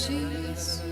Jesus.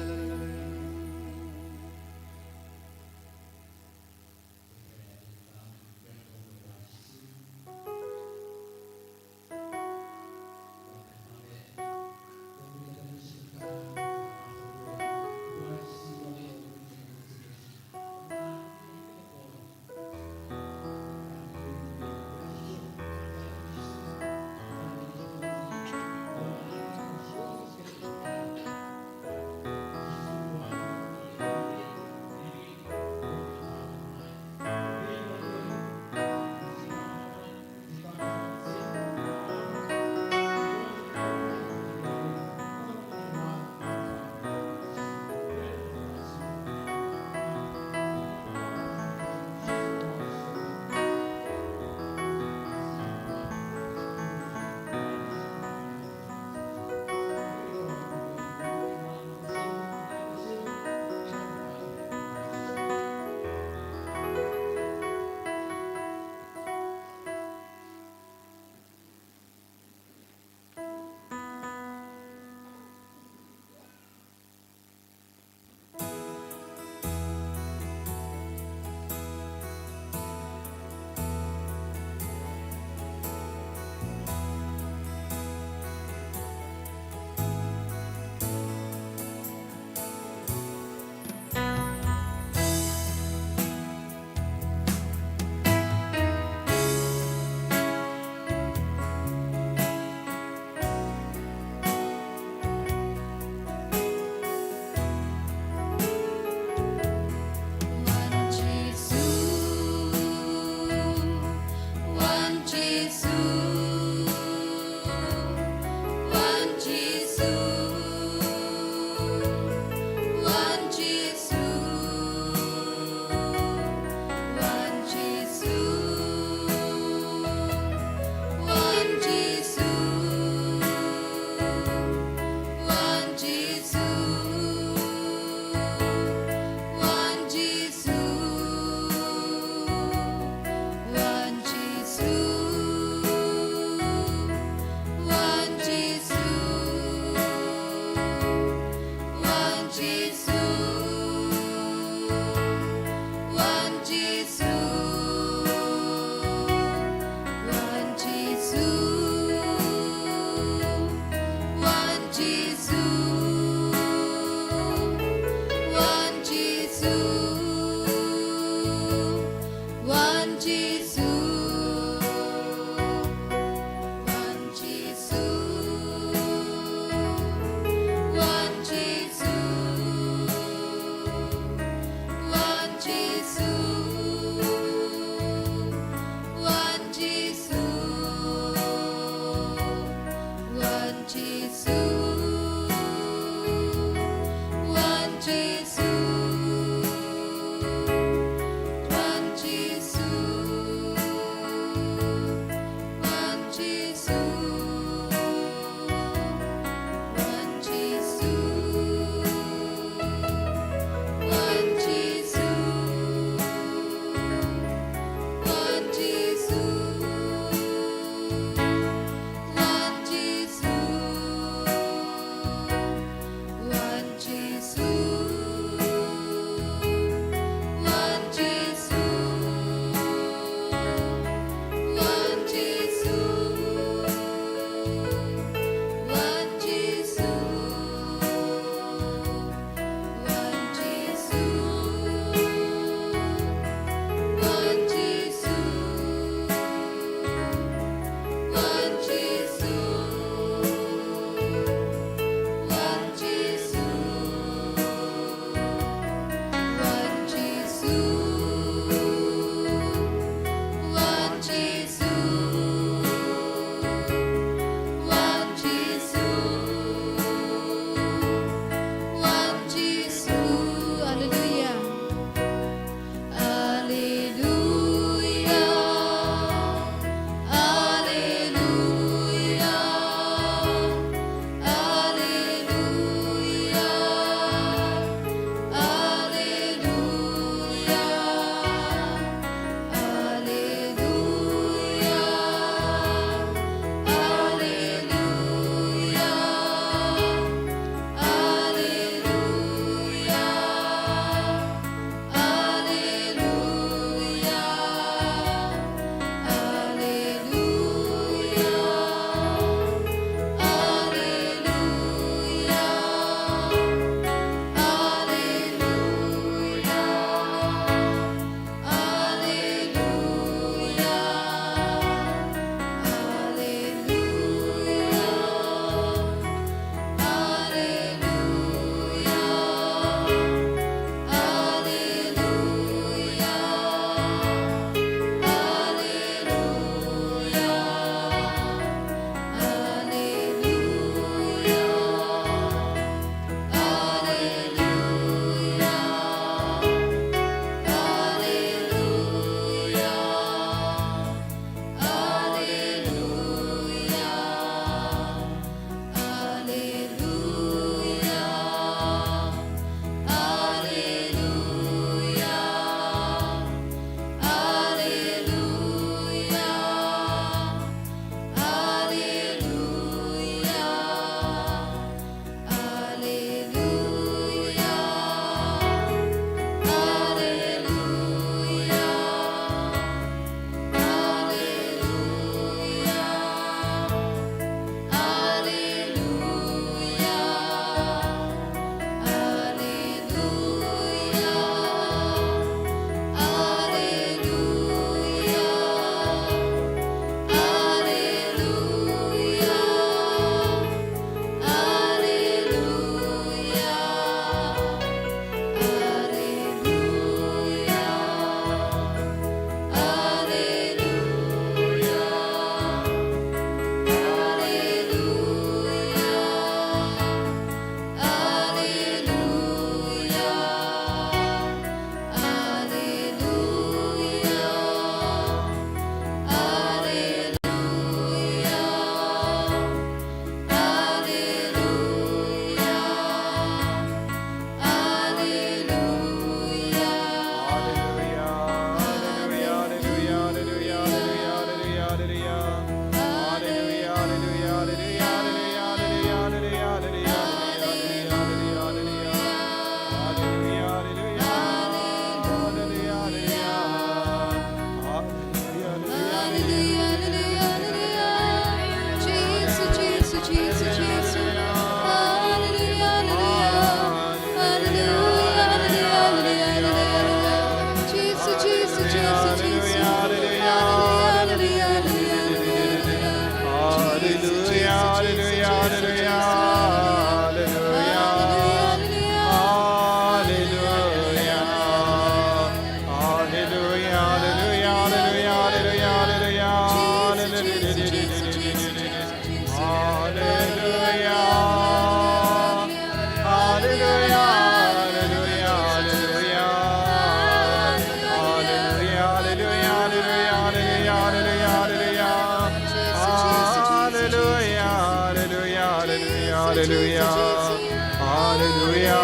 hallelujah, hallelujah,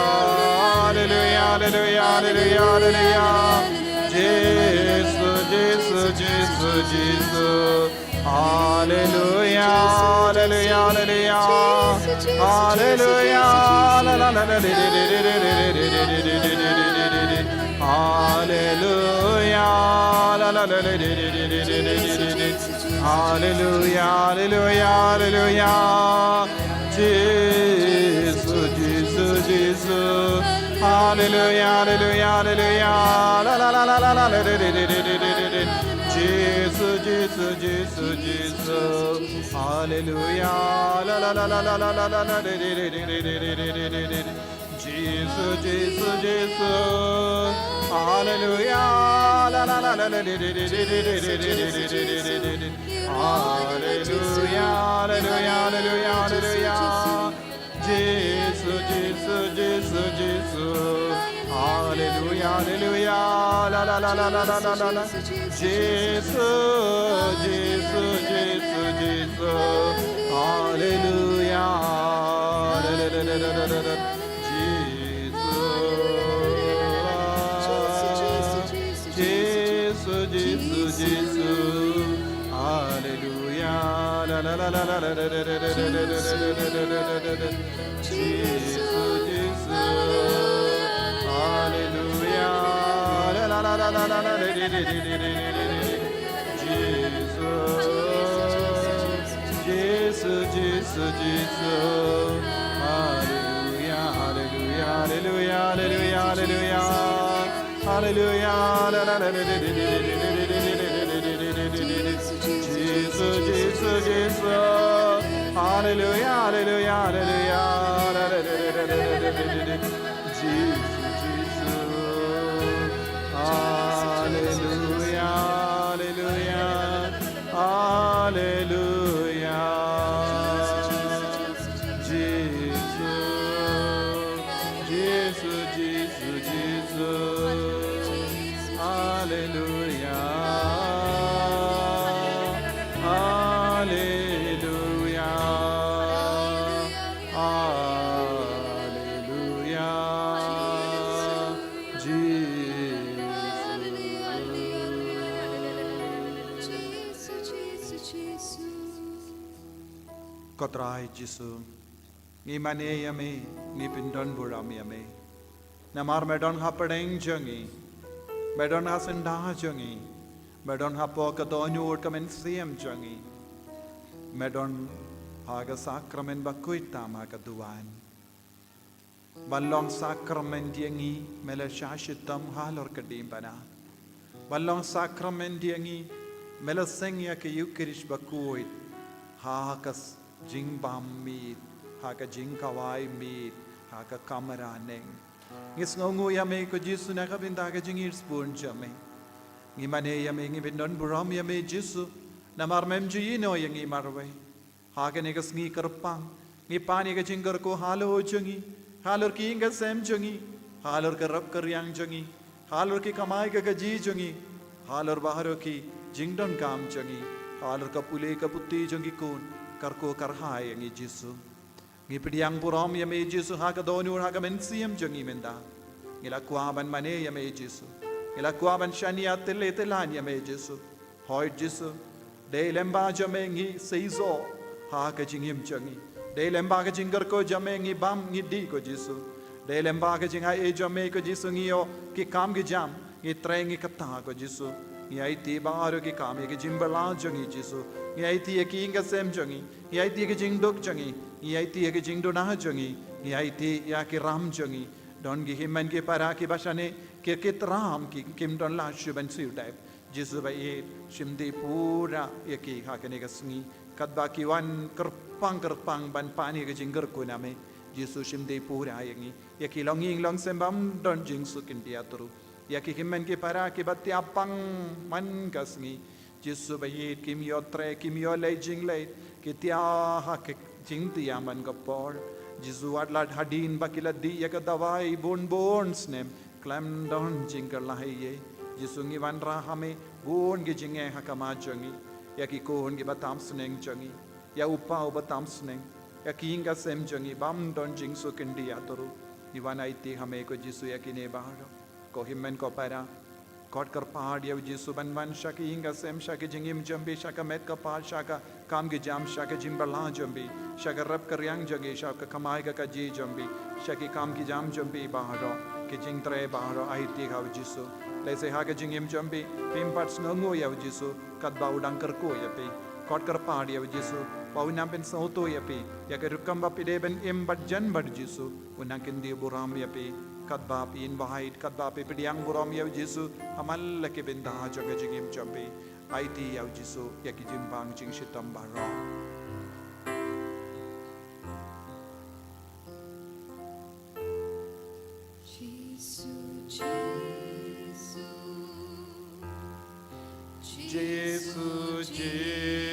hallelujah, hallelujah, hallelujah, hallelujah. Jesus, Jesus, Jesus, Jesus. Hallelujah, hallelujah, hallelujah, hallelujah, la la la la di di di di di di di di di di. Hallelujah, la la la la di di di di di di di. Hallelujah, hallelujah, hallelujah. Jesus, Jesus, Jesus. Hallelujah, hallelujah, hallelujah. La la la la la la di di di di di di. Jesus, Jesus, Jesus, Jesus. Hallelujah. La la la la la la la la la di di di di di di di di di. Jesus, Jesus, Jesus. Hallelujah. La la la la la di di di di di di di di di di di. Hallelujah. Hallelujah. Hallelujah. Hallelujah. Jesus, Jesus, Jesus, Jesus. Hallelujah, hallelujah, la la la la la la la la. Jesus, Jesus, Jesus, Jesus. Hallelujah, la la la la la la la. Jesus, Jesus, Jesus, Jesus. Hallelujah, la la la la la la la la la la. Jesus, Jesus. Hallelujah. La la la la la la la. Jesus. Jesus, Jesus, Jesus. Hallelujah, hallelujah, hallelujah, hallelujah, hallelujah. Hallelujah. La la la la la. Jesus, Jesus, Jesus. Hallelujah, hallelujah, hallelujah. Jesus, Jesus. Hallelujah, hallelujah, hallelujah. Jesus, Jesus, Jesus, Jesus. Hallelujah. Kotrai Jisu, ni mane yame, ni pindon buram yame. Namar medon hapadeng jangi, medon hasenda jangi, medon hapo kadonyo kamen siem jangi, medon haga sakramen bakuitam haga duan. Balong sakramen diangi mele shashitam halor kadim bana. Balong sakramen diangi mele sengya ke yukirish bakuit hakas jing bam meat, haka jing kawai meat, haka kamera neng. Ngis ngongu yame ko Jisu na kabinda ka jing spoon jame. Ngimane yame ngibindon buram yame Jisu na marmem juyino yang imarwe. Haka negas ngi kerpang, ngipani ka jinggar ko halo jangi, halor ki inga sem jangi, halor ka rap karyang jangi, halor ki kamai ka gaji jangi, halor baharo ki jingdon kam jangi, halor ka pule ka putti jangi kun. Karko karhai yang Jisu, ngipdiang buram yang Jisu haka donur haka mensiam jangi menda, ngilakwaban mane yang Jisu, ngilakwaban shania tele telan yang Jisu, hoy Jisu, de lemba jamengi seizo haka jingim jangi, de lemba ka jingar ko jamengi bam ngidi ko Jisu, de lemba ka jingai e jame ko Jisu ngio ki kam ki jam, ngi trengi kata ko Jisu. Ngai ti baro ki kame ki jimbala jangi Jisu, ngai ti ki inga sem jangi, ngai ti ki jingdok jangi, ngai ti ki jingdona jangi, ngai ti ya ki ram jangi, don ki himman ki para ki basane ki kit ram ki kim don la shuban siu type, Jisu ba e shimdi pura ya ki hakane ka sngi, kadba ki wan kerpang ban pani ki jingar ko name, Jisu shimdi pura yangi, ya ki longing long sembam don jing sukin diatru. Ya ki himmen ki para ki batti apang man kasngi Jisu bayit kim yo tre kim yo lay jing lay ki tia ha ki jing tia man kapor Jisu adlad hadin bakila di ya ka dawai bon snem clam don jingar lahi ye Jisu ngi wan ra hame bon gi jinge ha kama jangi ya ki kon gi batam sneng jangi ya upa batam sneng या किंगा सेम जंगी balm done जिंग सु किंडी आतोरु इवान आईती हमें को जिसु या किने बाहर को हिमन को पैरा कॉट कर पहाड़ या जिसु बन बन शाकी हिंगा सेम शाकी जिंगिम जंबी शाका मेट का पहाड़ शाका काम के जाम शाका जिम्बला जंबी शाका रब कर यांग जंगी शाका कमाएगा का जी जंबी शाकी काम की जाम जंबी बाहर के जिंग तरे बाहर आईती हाव जिसु लेसे हा के जिंगिम जंबी पिम पार्ट्स नंगो या जिसु कद बाउ डंकर को या पे कॉट कर पहाड़ या जिसु बाउ नाम पेन सोतो या पे या के रुकम बा पिडे बन एम बट जन बट जिसु उना किंदी बुराम या पे कद बाप इन वहाइट कद बाप पिडियांग बुराम या जिसु हमल के बिंदा जगह जिंगिम जंबी आईती या जिसु या की जिम्बांग जिंग शितम बारा Jesus, Jesus, Jesus, Jesus,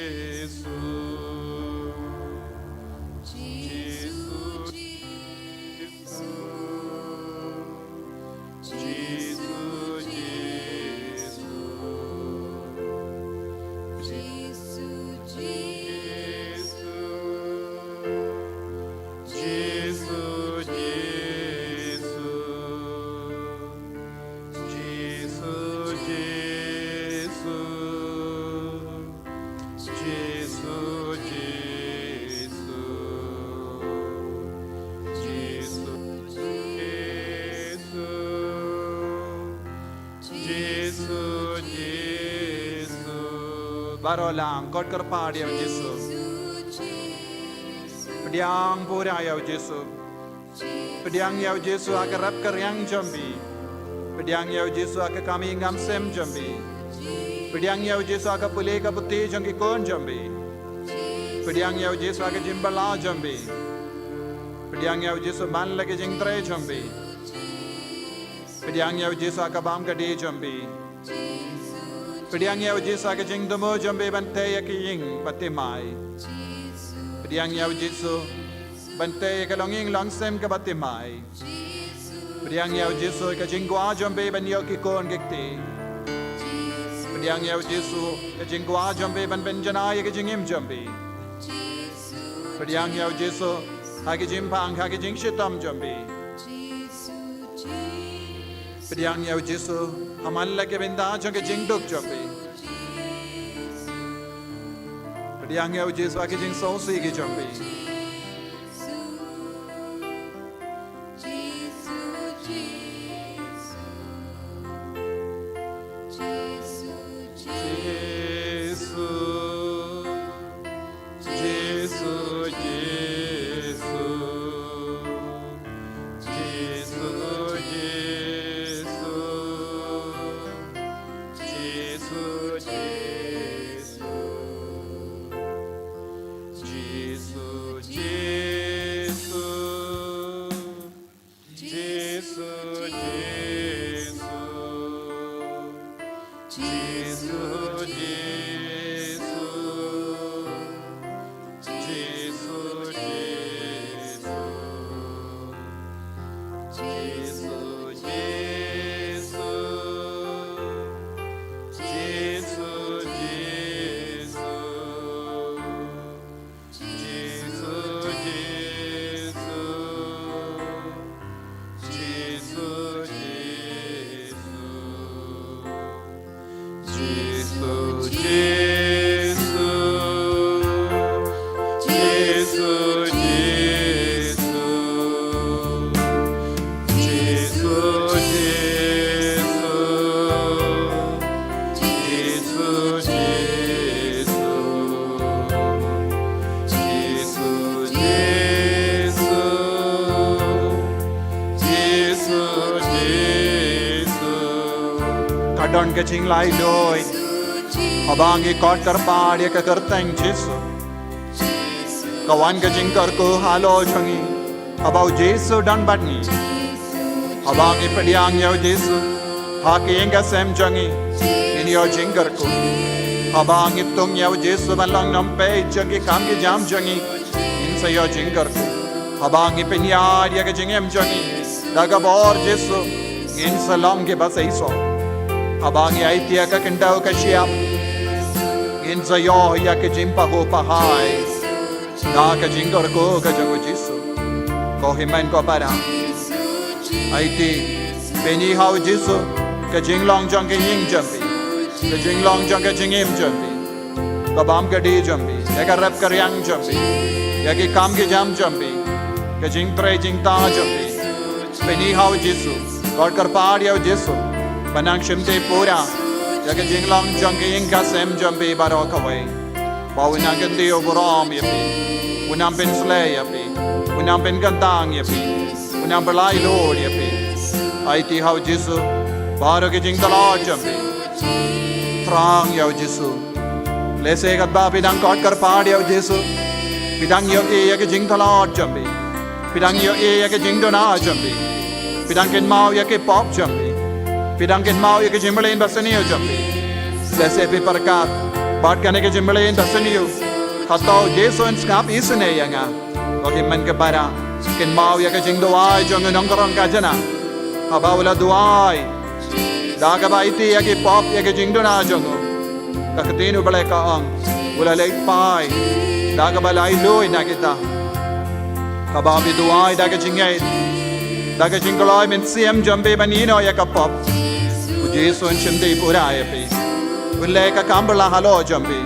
Barolang, God कर पाड़ी av जिसु, pediang pura av जिसु, pediang av जिसु आके रब कर yang जंबी, pediang av जिसु आके kami ingam sem जंबी, pediang av जिसु आके पुले का पुती जंगी कौन जंबी, pediang av जिसु आके जिम्बला जंबी, pediang av जिसु मान लगे जिंग त्रे जंबी, pediang av जिसु आके बाम का डी जंबी. Pediang yaw jisu aga jing dumo jambe bante ya ki ying pati mai. Pediang yaw jisu bante ya ka longing longsem ka pati mai. Pediang yaw jisu ka jing gua jambe ban yo ki kon gikti. Pediang yaw jisu ka jing gua jambe ban benjana ya ka jingim jambe. Pediang yaw jisu hagi jim pang hagi jing shitam jambe. Pediang yaw jisu हमल्ला के बिंदा जंगे जिंग दुख जंबी पडियांग याव जिसु आके जिंग सोसी की जंबी Kadon ke ching lai loi abangi kot kar paadya ka kartang jisu kawan ke ching kar ko halo changi abau jisu dan batni abangi pediang yaw jisu haki enga sem changi in yo ching kar ko abangi tung yaw jisu balang nam pe changi kam ki jam changi in sa yo ching kar ko abangi penyar ya ke ching em changi daga bor jisu in sa long ke bas aiso abangi aitia ka kendau ka siap in sa yo ya ke jimpa ho pahai Da ka jingor ko ka jangu Jesu. Ko himen ko para. Ai ti beni hao Jesu ka jinglong jang ka ying jambi. Ka jinglong jang ka jingim jambi. Ka bam ka di jambi. Ya ka rap ka yang jambi. Ya ki kam ki jam jambi. Ka jing tre jing ta jambi. Beni hao Jesu. God kar paad yao Jesu. Banang shimte pura. Ya ka jinglong jang ka ying ka sem jambi baro ka way. Ba winang kan di overam yapi. Winang pen slay yapi. Winang pen gantang yapi. Winang belai Lord yapi. Ai ti hao Jesu. Baro ka jing talad jambi. Trang yao Jesu. Lese kat ba pidang God kar paad yao Jesu. Pidang yo e ya ka jing talad jambi. Pidang yo e ya ka jing dona jambi. Pidang ken mau ya ke pop jambi. Pidang ken mau ya ke jimbalein basaniyo jambi. Lese pi parkat. Baat kane ke jimbalein basaniyo. Hatau Jesu en skap isune ya nga. Koki man ke para. Ken mau ya ke jing doai jong nongkorong ka jana. Haba wala doai. Daga ba iti ya ke pop ya ke jing dona jongo. Kakatinu balay ka ang. Wala late pai. Daga ba lai loy na kita. Kababi doai daga jingay. Daga jingaloy min siyam jambi banino ya ka pop. Jesu en shimdi pura ya pi. Wala ka kambala halo jambi.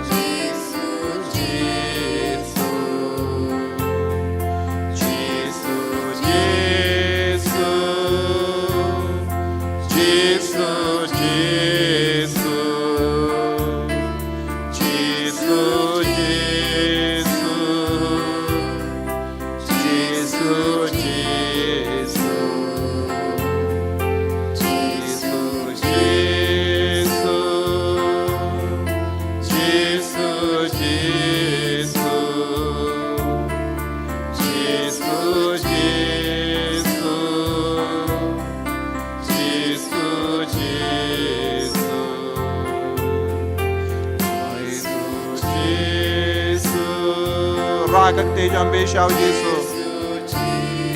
Ragakte jambi shao Jesu.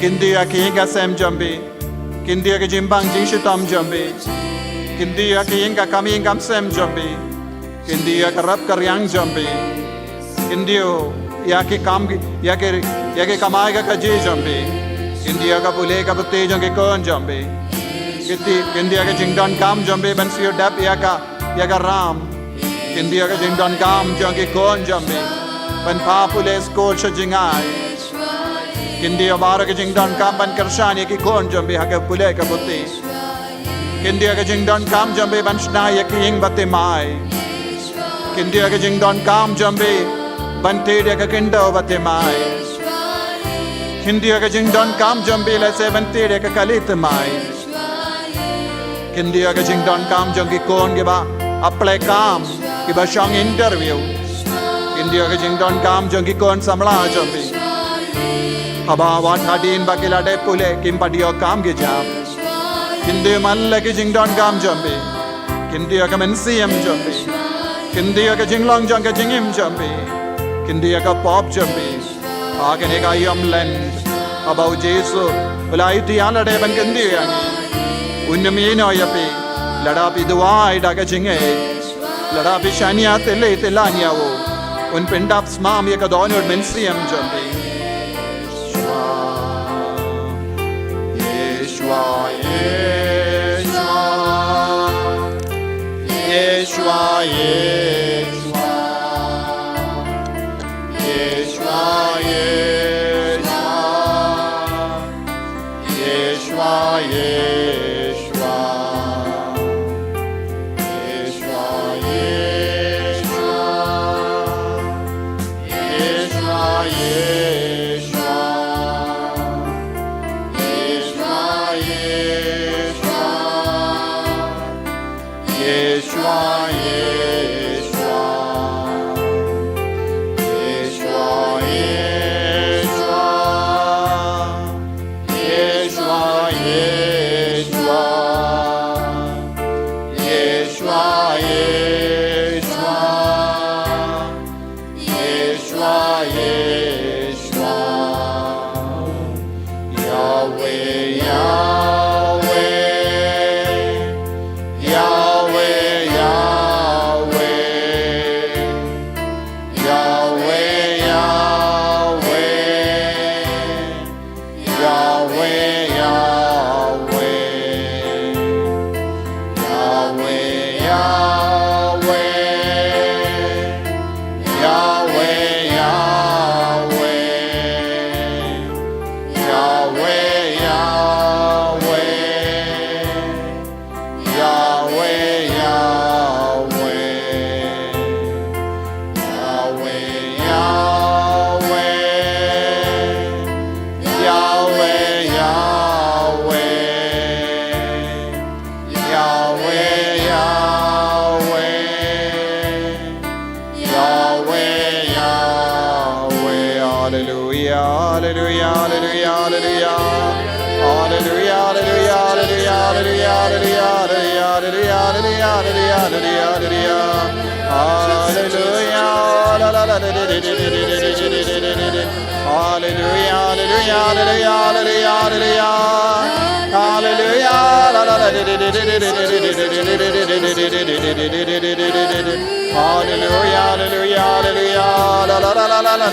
Kindiya ki inga sem jambi. Kindiya ki jimbang jingshitam jambi. Kindiya ki inga kami ingam sem jambi. Kindiya ka rap karyang jambi. Kindiyo ya ki kam ya ki kamai ka kaji jambi. Kindiya ka pule ka putte jangi kon jambi. Kindiya ka jingdan kam jambi ban siyo dap ya ka ram. Kindiya ka jingdan kam jangi kon jambi. Ban papule skol sha jingai. Kindiya bara ka jingdan kam ban karshani ki kon jambi ha ka pule ka putte. Kindiya ka jingdan kam jambi ban shnaya ki ing batte mai. Kindiya ka jingdan kam jambi ban tede ka kindo batte mai. Kindiya ka jingdan kam jambi la se ban tede ka kalit mai. Kindiya ka jingdan kam jangi kon ke ba apply kam ki ba shang interview. Kindiya ka jingdan kam jangi kon samla jambi. Haba wat hadin bakila de pule kim padiyo kam ge jam. Kindiya malla ki jingdan kam jambi. Kindiya ka mensiyam jambi. Kindiya ka jinglong jang ka jingim jambi. Kindiya ka pop jambi. Agane ka yam land. Haba Jesu ulai ti ala de ban kindiya ni. Unnamino yapi ladapi duai daga jinge. Ladapi shania tele telanya wo. Un pendap smam ye ka donor mensiyam jambi. Yeshua, Yeshua, Yeshua, Yeshua, Yeshua, Yeshua, Yeshua, Hallelujah, hallelujah, hallelujah, hallelujah, hallelujah, hallelujah, hallelujah, hallelujah, hallelujah, hallelujah, la la la, hallelujah, hallelujah, hallelujah, hallelujah, hallelujah, la la la, hallelujah, hallelujah, hallelujah, la la la la la,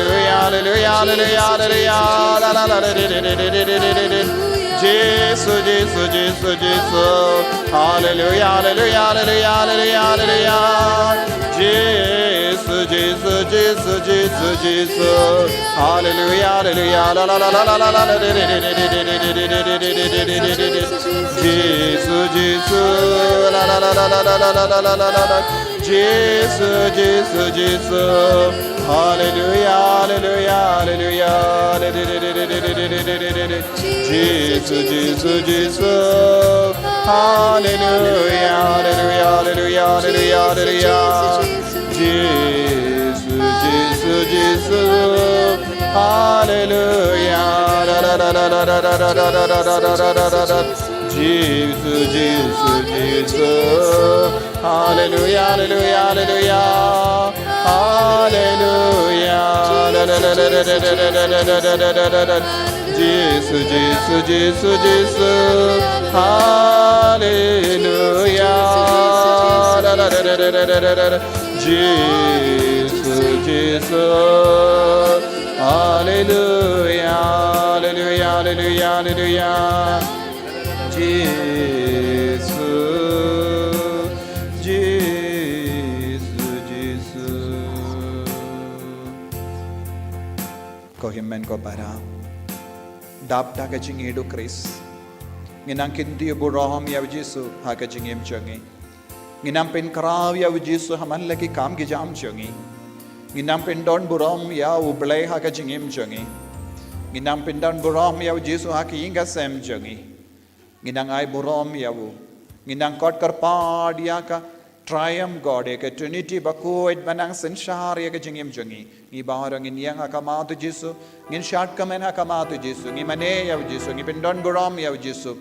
hallelujah, hallelujah, hallelujah, hallelujah, la la la, Jesus, Jesus, Jesus, Jesus, hallelujah, hallelujah, hallelujah, hallelujah, hallelujah, Jesus, Jesus, Jesus, Jesus, Jesus, hallelujah, hallelujah, la la la la la la la, Jesus, Jesus, la la la la la la la la la la, Jesus, Jesus, Jesus, hallelujah, hallelujah, hallelujah, Jesus, Jesus, Jesus, hallelujah, hallelujah, hallelujah, hallelujah, hallelujah, Jesus, Jesus, Jesus, hallelujah, Jesus, Jesus, Jesus, hallelujah, hallelujah, hallelujah, hallelujah, Jesus, Jesus, Jesus, Jesus, hallelujah, Jesus, Jesus, hallelujah, hallelujah, hallelujah, hallelujah, Jesus, Jesus, Jesus. Kohimen ko para dap ta kaching edo Chris nginang kinti buraham ya Yesu ha kaching em changi nginam pen karaw ya Yesu haman lagi kam ki jam changi nginam pen don buraham ya ublay ha kaching em changi nginam pen don buraham ya Yesu ha ki inga sem changi nginang ay buraham ya u nginang kot karpad ya ka triumph God ya ka trinity bakuit manang senshar ya kaching em changi ngi barang inyang akamatu Yesu ngin shortcoming hakamatu Yesu ngi mane ya Yesu ngi pindon buram ya Yesu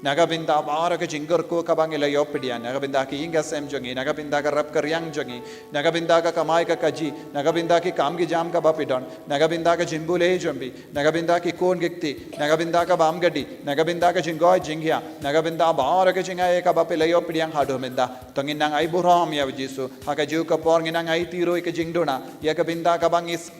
nagabinda bara ka jingger ko kabangila yopedia nagabinda ki inga sem jangi nagabinda ka rap karyang jangi nagabinda ka kamai ka kaji nagabinda ki kam ki jam ka bapidon nagabinda ka jimbule jambi nagabinda ki kon gikti nagabinda ka bamgadi nagabinda ka jingoy jingya nagabinda bara ka jinga ka bapila yopediang hadomenda tongin nang ay buram ya Yesu haka ju ka por nginang ay tiro ka jingdona ya ka binda ka bangis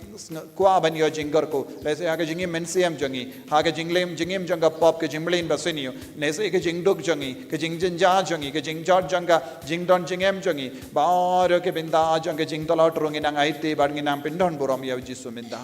kwa ban yo jingger ko lese haka jingi mensiam jangi haka jinglem jingim janga pop ka jimblin basinio nese ka jingduk jangi ka jingjanja jangi ka jingjot janga jingdon jingem jangi baro ke binda janga jingdolot rungi nang aite barngi nang pindon buram ya Yesu minda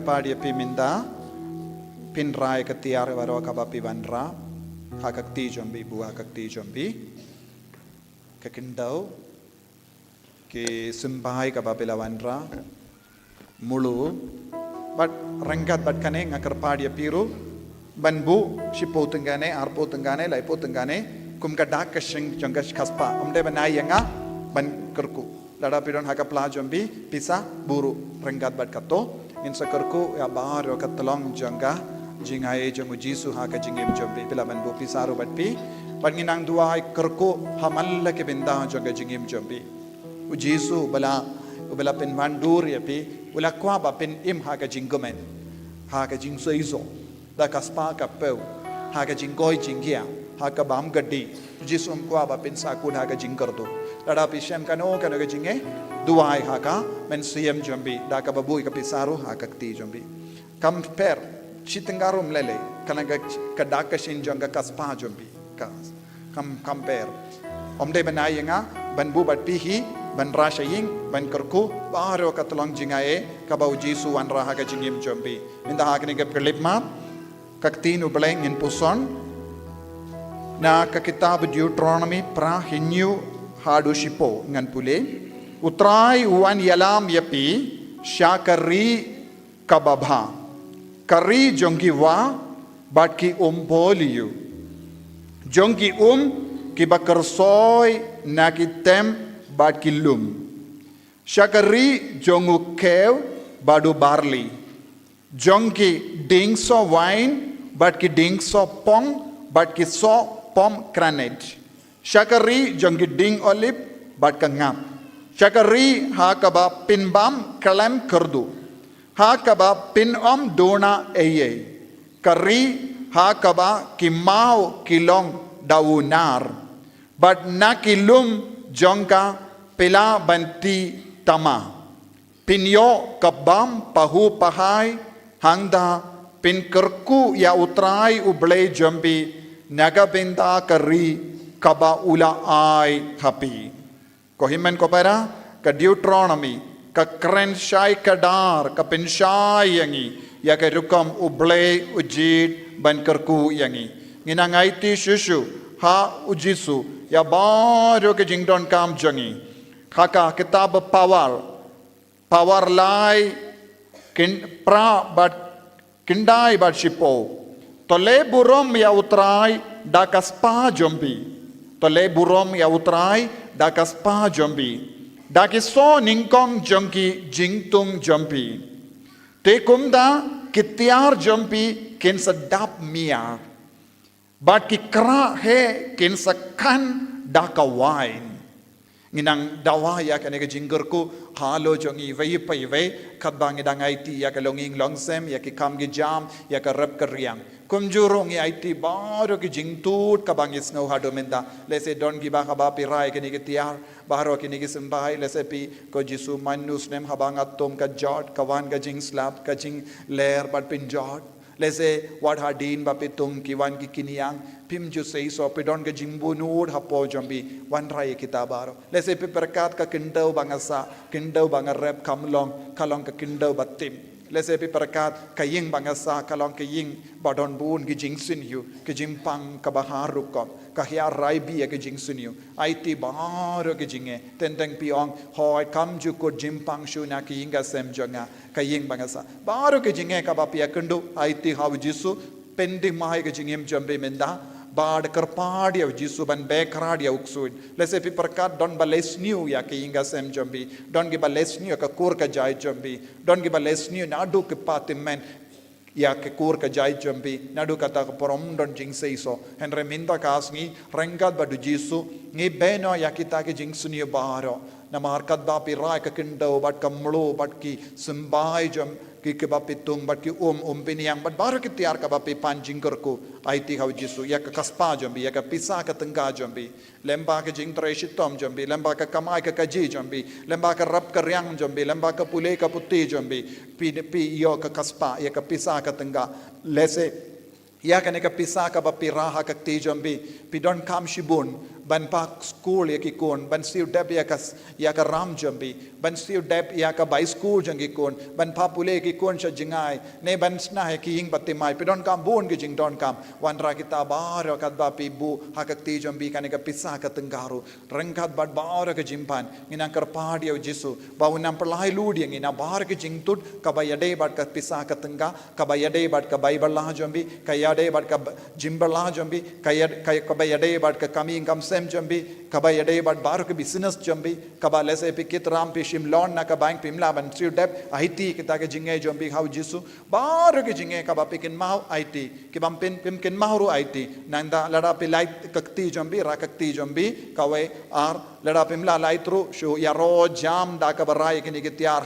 kerpadia piminda pinrai ketiar waro kabapi bandra hakakti jombi buah kakti jombi kekindau ke sembai kabapi lawandra mulu but renggat bat kane ngakerpadia piru banbu shipo tenggane arpo tenggane laipo tenggane kum kadak kesing janggas kaspa omde banai yanga ban kerku lada pidon hakapla jombi pisa buru renggat bat kato insa kerku ya baro katlong jangga jingai jangu jisu haka jingim jombi pila banbu pisaru bat pi banginang duai kerku hamalla ke benda jangga jingim jombi u jisu bala pen mandur ya pi ula kwa ba pen im haka jingomen haka jingso izo da kaspa ka peu haka jingoi jingia haka bam gaddi jisum kwa ba pin sa kun haka jingkar do lada pisem kano ga jinge duai haka men siem jombi da ka babu ka pisaru haka ti jombi compare chitangarum lele kanaga kadaka shin jonga kaspa jombi compare omde banayanga banbu bat pihi ban rashaying ban kerku baro katolong jingae kabau jisu wan raha ka jingim jombi minda hakne ke pelipma kaktin ubleng in puson na ka kitab Deuteronomy pra hinyu hadu shipo ngan pule utrai uan yalam yapi syakari kababha kari jongi wa batki poliu jongi ki bakarsoy nakitem batki lum syakari jongu kew badu barley jongi dingso wine batki dingso pong batki so pom granite syakari jongi ding olive batka ngap syakari hakaba pinbam kalem kerdu hakaba pinom dona eye kari hakaba kimau kilong daunar bat nakilum jongka pela banti tama pinyo kabam pahu pahai hangda pin kerku ya utrai ublei jombi nagabinda kari kaba ula ai happy kohimen ko para ka Deuteronomy ka kren shai kadar ka pin shai yangi ya ka rukam ublei ujid ban kerku yangi nginangai ti shushu ha ujisu ya baro ke jingdon kam jangi haka kitab power lai kin pra bat kindai bat shipo tole burom ya utrai da kaspa jombi tole burom ya utrai da kaspa jombi da kiso ningkong jongki jingtung jombi te kumda kitiar jombi kin sedap miar bat ki kra he kin sakan da ka wine nginang dawa ya kanega jinggerku halo jongi vei pai vei kabang idang IT ya ka longing longsem ya ki kam gi jam ya ka rap kriang kumjurong ya IT baro ki jingtut kabang is no hado menda lese don gi ba ka ba pirai ke ni tiar baro ki ni sembai lese pi ko jisu manus nem habang atom ka jot kawan ga jing slap ka jing ler bat pin jot lese what hadin ba pitung ki wan ki kiniang pim ju sei so pidon ga jimbu nur hapo jombi wan rai kitabaro lese pi perkat ka kindau bangasa kindau bangarep kamlong kalong ka kindau batim lese pi perkat ka ying bangasa kalong ka ying badon bun gi jingsin yu ki jimpang ka baharu ko ka hia rai bi ki jingsin yu it baro ki jinge tendeng piong hoi kam ju ko jimpang shu na ki inga sem jonga ka ying bangasa baro ki jinge ka ba pi akundu it haw jisu pendi mai ki jingem jombe menda bad kerpadia jisu ban bekradia uksuid lese pi perkat don bales new ya ke inga sem jombi don gi bales new ka kur ka jai jombi don gi bales new nadu ke patimen ya ke kur ka jai jombi nadu kata ka porom don jing seiso henre minda kasngi rengat badu jisu ngi beno ya kita ke jing sunio baro na markat ba pi rai ka kindo bat kamlo bat ki sembai jom ki ke ba pitung bat ki piniang bat baro ki tiar ka ba pi panjing kerku it hau jisu ya ka kaspa jombi ya ka pisa ka tengga jombi lemba ka jing tre shitom jombi lemba ka kamai ka kaji jombi lemba ka rap ka riang jombi lemba ka pule ka puti jombi pi yo ka kaspa ya ka pisa ka tengga lese ya ka ne ka pisa ka ba pi raha ka ti jombi pi don kam shibun ban pak school yakikon ban siu deb yaka ram jambi ban siu deb yaka by school jangikon ban papule yakikon sha jingai ne ban sna yaking batimai pidon kam bon ge jing don kam wan ra kita bar kat ba pibu hakakti jambi kaneka pisa ka tenggaru rengkat bad bar ke jimpan ngina kar padi au jisu baunam pelai ludi ngina bar ke jing tut ka bayade bad ka pisa ka tengga ka bayade bad ka bible la jambi ka yade bad ka jimbal la jambi ka bayade bad ka kami income sem jambi ka bayade bad bar ke business jambi ka ba lese pikit ram pe shim loan na ka bank pimla ban siu deb it kita ke jinge jambi how jisu bar ke jinge ka ba pikin mau it ke bam pim kin mahru it nanda lada pe light kakti jambi ra kakti jambi ka we ar lada pimla laitru shu ya ro jam da ka barai ke ni ke tiar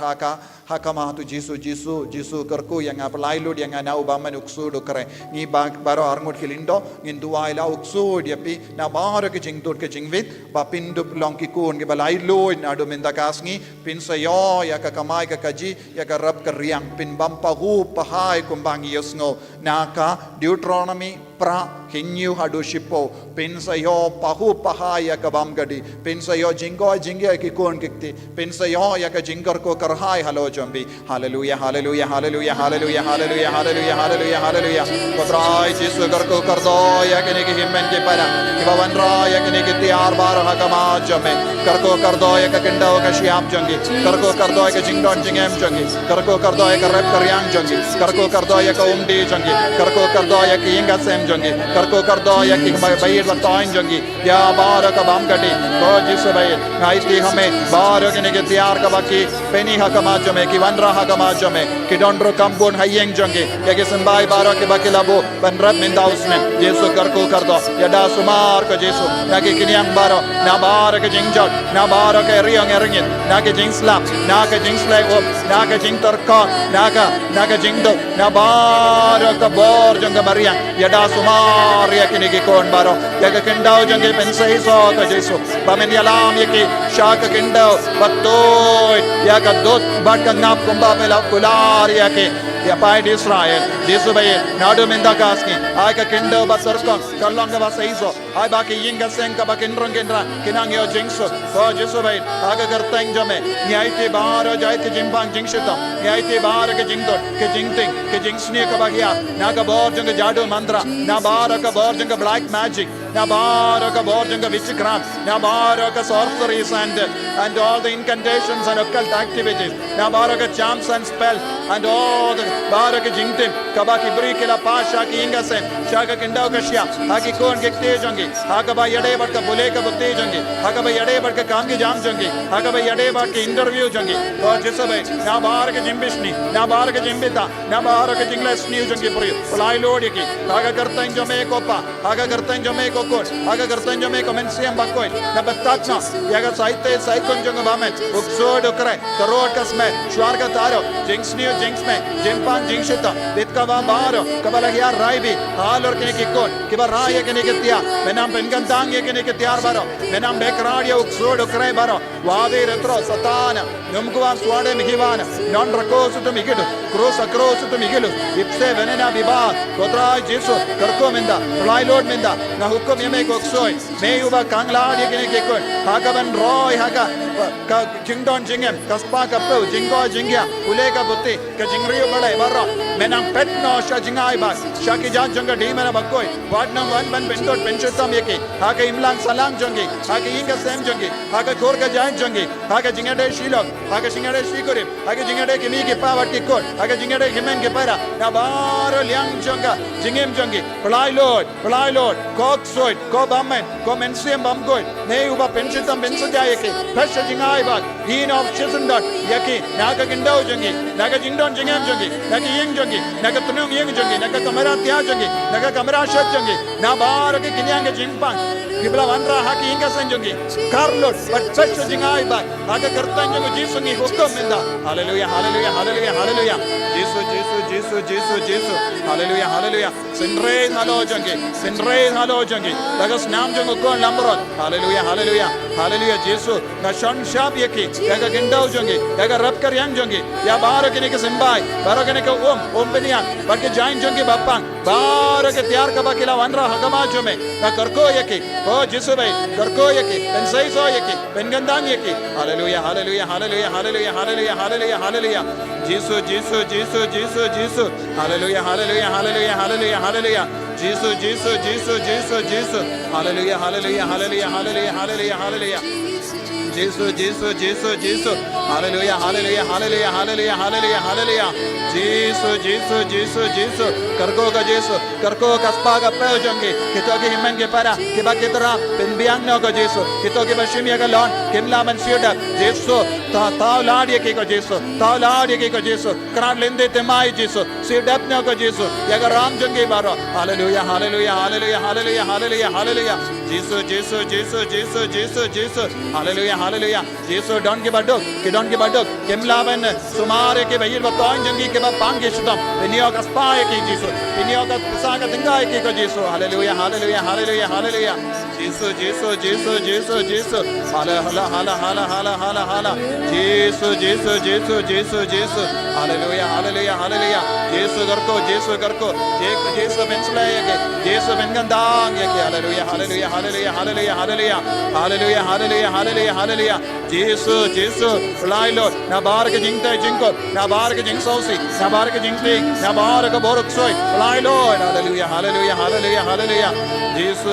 haka ma tu jisu karku yang apply lud yang na ubaman uksud kare ni baro arngot kilindo ngin duaila uksud yapi na bar ke jing tur ke jingvit ba pindu longki kun ke balai lud na do menda kasngi pin sayo ya ka kamai ka kaji ya ka rab ka riang pin bam pa hu pa hai kumbang yosngo na ka Deuteronomy pra hinyu hadu shipo pin sayo pahu pahai ya ka bam gadi pin sayo jingo jingya ki kon kikti pin sayo ya ka jingar ko karhai halo jambi hallelujah hallelujah hallelujah hallelujah hallelujah hallelujah hallelujah hallelujah kodrai jisu gar ko kar do ya ke ni himmen ke para ki bawan ra ya ke ni tiar bar ha ka ma jame kar ko kar do ya ka kinda ka shiam jangi kar ko kar do ya ka jingdon jingem jangi kar ko kar do ya ka rap karyang jangi kar ko kar do ya ka umdi jangi kar ko kar do ya ki inga sem jangi kar ko kar do ya ki bayir la tain jangi ya bar ka bam gadi ko jisu bayir ngaiti hame bar ke ni tiar ka baki peni ha ka ma jame ki wanra ha ka ma jame ki dondro kambon hayeng jangi ya ke sembai bar ke baki labo ban rab min dausne jesu kar ko kar do ya da sumar ko jesu na ke kinyang baro na bar ke jingjot na bar ke riang eringin na ke jingslam na ke jingslai op na ke jingtarka na ke jingdo na bar ka bor jang mariang ya da sumar ya ke ni ki kon baro ya ke kendau jang ke pensai so ka jesu bamen yalam ye ki sha ka kendau batoi ya ka dot bat ka ngap kumba mela kular ya ke ya pai di Israel jesu baye nadu menda kasni ay ka kendau batarko kalonga basaiso ay ba ke yinga sen ka ba kendron kendra kinang yo jingso ko jesu baye aga gartang jame nyai te bar jai te jimbang jingshita nyai te bar ke jingdot ke jingting ke jingsne ka ba ya na ka bor jang jadu mandra na bar ka bor jang black magic na bar ka bor jang witchcraft na bar ka sorceries and all the incantations and occult activities na bar ka charms and spell and all the bar ka jingtim ka ba kibri ke la pasha ki inga sen shaka kindau ka shya ha ki kon ke te jangi ha ka ba yade bat ka bole ka butte jangi ha ka ba yade bat ka kam ki jam jangi ha ka ba yade bat ki interview jangi ko jesu bhai na bar ka jimbishni na bar ka jimbita na bar ka jingles new jangi puri ulai lodi ki ha ka kartan jame ko pa ha ka kartan jame ko ko ha ka kartan jame ko mensiam bakoi na batatna ya ga saite sai kon jang ba men uksod ukre karot kasme shwar ka taro jinx new jinx me jimpan jingshita ditka ba bar ka ba lagya raibi hal or ke ki kon ki ba raya ke ni ke tia menam pengan tang ye ke ni ke tiar baro menam bekradia uksod ukre baro wade retro satana numkuwa swade mihiwana non rakosu to migidu cross across to migilu ipse venena vivad kotra jesu karko menda fly lord menda na hukum yeme koksoi meyuba kanglad ye ke ni ke kon hagaban roy haga ka jingdon jingem kaspa ka pe jingo jingya uleka butti ka jingriyo balai barro menam petno sha jingai bas shaki jan janga dimana bakoi wadnam wan ban bendot penchutam yeke haga imlang salang jongi haga inga sem jongi haga korga jan jongi haga jingade shilok haga jingade shikurim haga jingade kimi ke pawati kot haga jingade himen ke para na baro liang jonga jingem jongi plai lord kok soit ko bamen ko mensiem bamgoi ne uba penchutam bensuja yeke pasha jingai bak in of chisundot yeke naga kindau jongi naga jingdon jingem jongi naga yeng jongi naga tunung yeng jongi naga kamera tia jongi naga kamera shat jongi na baro ke kinyang jimpang kibla wanra haki inga sanjongi karlot but pasha jingai bak haga kartan jongi jisungi hukum menda hallelujah hallelujah hallelujah hallelujah jesu hallelujah sinre halo jongi dagas nam jongo kon lambrot hallelujah jesu na don shap yaki ya ka gendau jongi ya ka rap kar yang jongi ya baro kene ke simbai baro kene ke om beniang bar ke jain jongi bapang baro ke tiar ka bakila wanra hagama jome na karko yaki oh jisu bhai karko yaki ben sai so yaki ben gandang yaki hallelujah hallelujah hallelujah hallelujah hallelujah hallelujah hallelujah jisu jisu jisu jisu jisu hallelujah hallelujah hallelujah hallelujah hallelujah jisu jisu jisu jisu jisu hallelujah hallelujah hallelujah hallelujah hallelujah hallelujah jisu jisu jisu jisu hallelujah hallelujah hallelujah hallelujah hallelujah hallelujah jisu jisu jisu jisu karko ka spa ka pe jongi kito ki himmen ke para ke ba kitara ben biang no ka jisu kito ki bashimia ka lon kimla man siuda jisu ta lad ye ke ko jisu ta lad ye ke ko jisu kran lende te mai jisu siuda no ka jisu ya ka ram jongi baro hallelujah hallelujah hallelujah hallelujah hallelujah hallelujah jisu jisu jisu jisu jisu jisu hallelujah hallelujah jisu don't give a dog kimla ben sumare ke bayir batoin jongi ke ba pange shudam benio ka spa ye ke jisu benio ka saga dinga ye ke ko jisu hallelujah hallelujah hallelujah hallelujah jisu jisu jisu jisu jisu hala hala hala hala hala hala jisu jisu jisu jisu jisu hallelujah hallelujah hallelujah jisu garko jisu bensla ye ke jisu bengandang ye ke hallelujah hallelujah hallelujah hallelujah hallelujah hallelujah hallelujah hallelujah hallelujah jisu fly lord na bar ke jingta jingko na bar ke jing sausi na bar ke jingti na bar ke borok soi fly lord hallelujah hallelujah hallelujah hallelujah jisu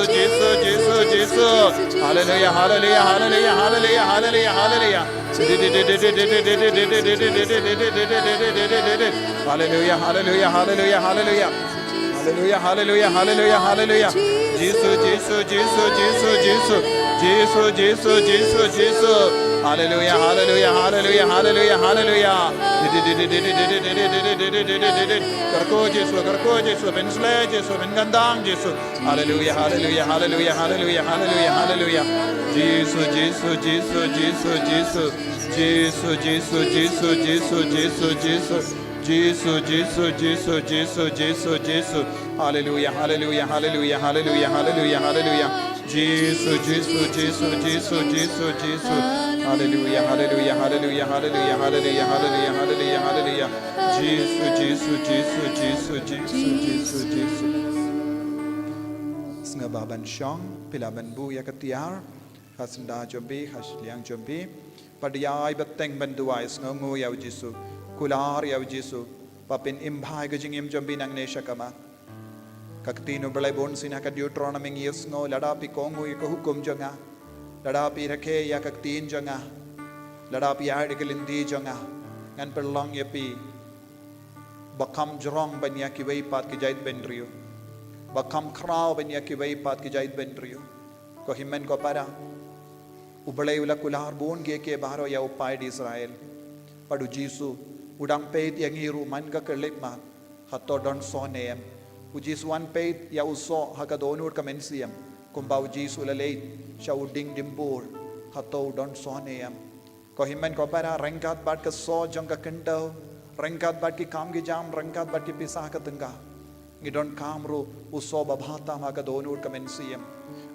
hallelujah hallelujah hallelujah hallelujah hallelujah hallelujah hallelujah hallelujah hallelujah hallelujah hallelujah hallelujah hallelujah hallelujah jisu hallelujah hallelujah hallelujah hallelujah hallelujah karko jisu bensle jisu bengandang jisu hallelujah hallelujah hallelujah hallelujah hallelujah hallelujah jisu hallelujah hallelujah hallelujah hallelujah hallelujah hallelujah jisu hallelujah hallelujah hallelujah hallelujah hallelujah hallelujah hallelujah hallelujah jisu snga baban shong pilaban bu yakatiar hasnda jombi hasliang jombi padiyai bateng banduai sngo yaw jisu kular yaw jisu papin imbai gajing jombi nang ne shakama kaktino belai bon sina ka Deuteronomy yesno ladapi kongu ka hukum jonga ladapi rakhe ya kaktin jonga ladapi ya de kelindi jonga ngan perlong yapi bakam jrong banya ki wei pat ki jait benrio bakam krao banya ki wei pat ki jait benrio ko himmen ko para ubelai ula kular bon ge ke baro ya upai di Israel padu jisu udang peit yang iru man ka kelip ma hato don sonem ujis one peit ya uso hakadonur kamensiam kumba ujis ulaleit shauding dimbur hato don sonem ko himmen ko para rengkat bat ka so jong ka kentau rengkat bat ki kam ki jam rengkat bat ki pisah ka tengah ngidon kamru uso babhata hakadonur kamensiam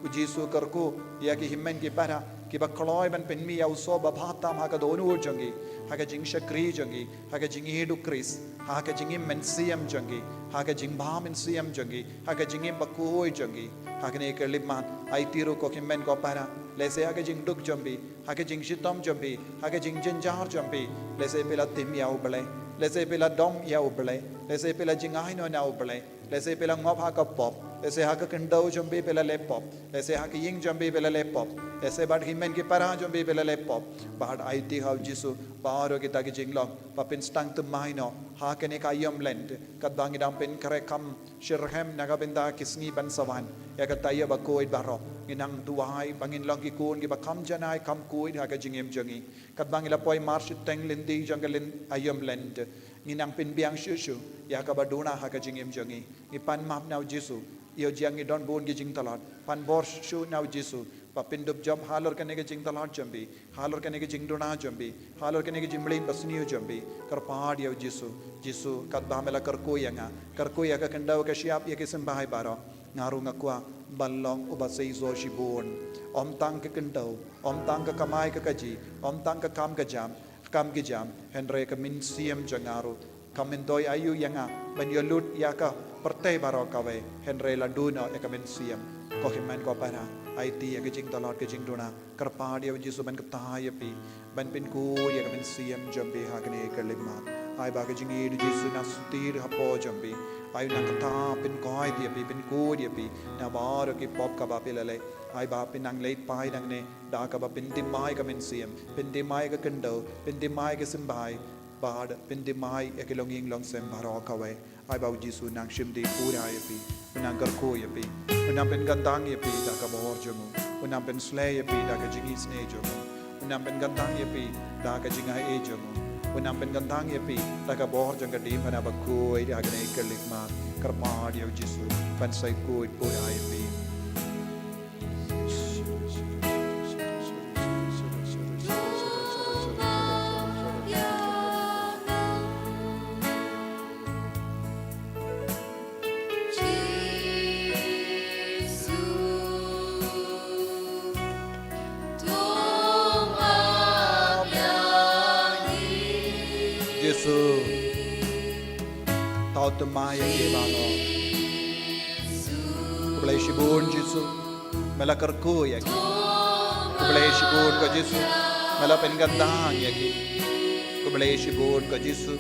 ujisu karku ya ki himmen ki para ki bakloi ban penmi ya uso babhata hakadonur jongi haka jing shakri jongi haka jing hidu kris haka jing mensiam jongi haka jing bam mensiam jongi haka jing bakoi jongi haka ne kelipman aitiru ko kimmen ko para lese haka jing duk jombi haka jing shitom jombi haka jing jenjar jombi lese pela tim ya ubale lese pela dom ya ubale lese pela jing aino na ubale lese pela ngop haka pop lese haka kendau jombi pela laptop lese haka ying jombi pela laptop lese bad himmen ki para jombi pela laptop bad aiti haw jisu baro kita ki jinglong papin stang tu maino haka ne kayom lend kadang idam pen kare kam shirhem nagabenda kisngi ban sawan ya kataya bakoi baro nginang duai bangin long ki kun ki bakam janai kam kui haka jingem jongi kadang ila poi marsh teng lindi jangalin ayom lend nginang pin biang shushu ya ka baduna haka jingem jongi ipan map now jisu yo jiang idon bon gi jing talat pan bor shu now jisu papin dub job halor kane ge jing talat jambi halor kane ge jing duna jambi halor kane ge jimlin basniyo jambi kar pahad yo jisu kat bamela kar ko yanga ka kendau ka siap ya ke sembahai baro ngaru ngakwa ballong ubasay zo shibon om tang ka kentaw om tang ka kamay ka kaji om tang ka kam ka jam henre ka min siam jangaro kamintoy ayu yanga ban yolut yaka pertay baro kawe henre la duna e ka min siam ko himan ko para IT ka jing dollar ka jing duna karpadi of jisu ban ka tahaya pi ban pin ko ya ka min siam jambe ha kane ka lima ai ba ka jing e jisu na sutir hapo jambe ai nang kata pin koi dia pi pin ko dia pi na bar ki pop ka ba pilale ai ba pin nang late pai nang ne da ka ba pin dimai ka min siam pin dimai ka kendo pin dimai ka simbai bad pin dimai e ke longing long sem baro ka we ai ba jisu nang shim de pura ya pi nang kar ko ya pi unang pen gandang ya pi da ka bohor jomo unang pen slay ya pi da ka jingis ne jomo unang pen gandang ya pi da ka jingai e jomo unang pen gandang ya pi da ka bohor jong ka di mana ba ko ai da ka ne kelik ma karpa dia jisu pan sai ko pura ya pi Maya Kebalo Kublai Shibun Jisu Melakarku Yaki Kublai Shibun Ko Jisu Melapen Gandang Yaki Kublai Shibun Ko Jisu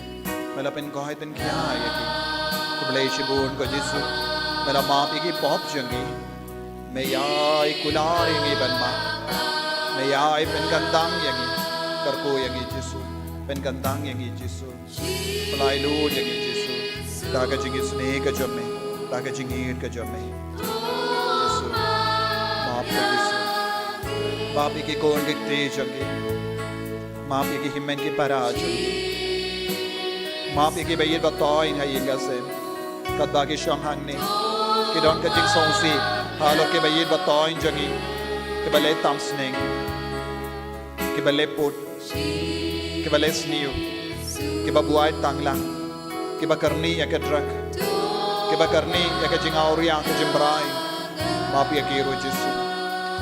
Melapen Kohaitan Kya Yaki Kublai Shibun Ko Jisu Melamapi Ki Pop Jangi Mayai Kulari Ngi Banma Mayai Pen Gandang Yaki Karku Yaki Jisu Pen Gandang Yaki Jisu Pelai Lu Yaki Jisu Daga jingi sne ka jamme daga jingi ka jamme Yesu maaf ka Yesu maafi ki kon gikte jangi maafi ki himmen ki para jangi maafi ki bayir batoy nga yinga se kadda ki shanghang ne ki don ka jing songsi halo ki bayir batoy jangi ki bale tamsning ki bale put ki bale sniu ki babuay tanglang Kiba karni ya ke drak Kiba karni ya ke jingauri ya ke jimbrai Maafi ya kiro Jisu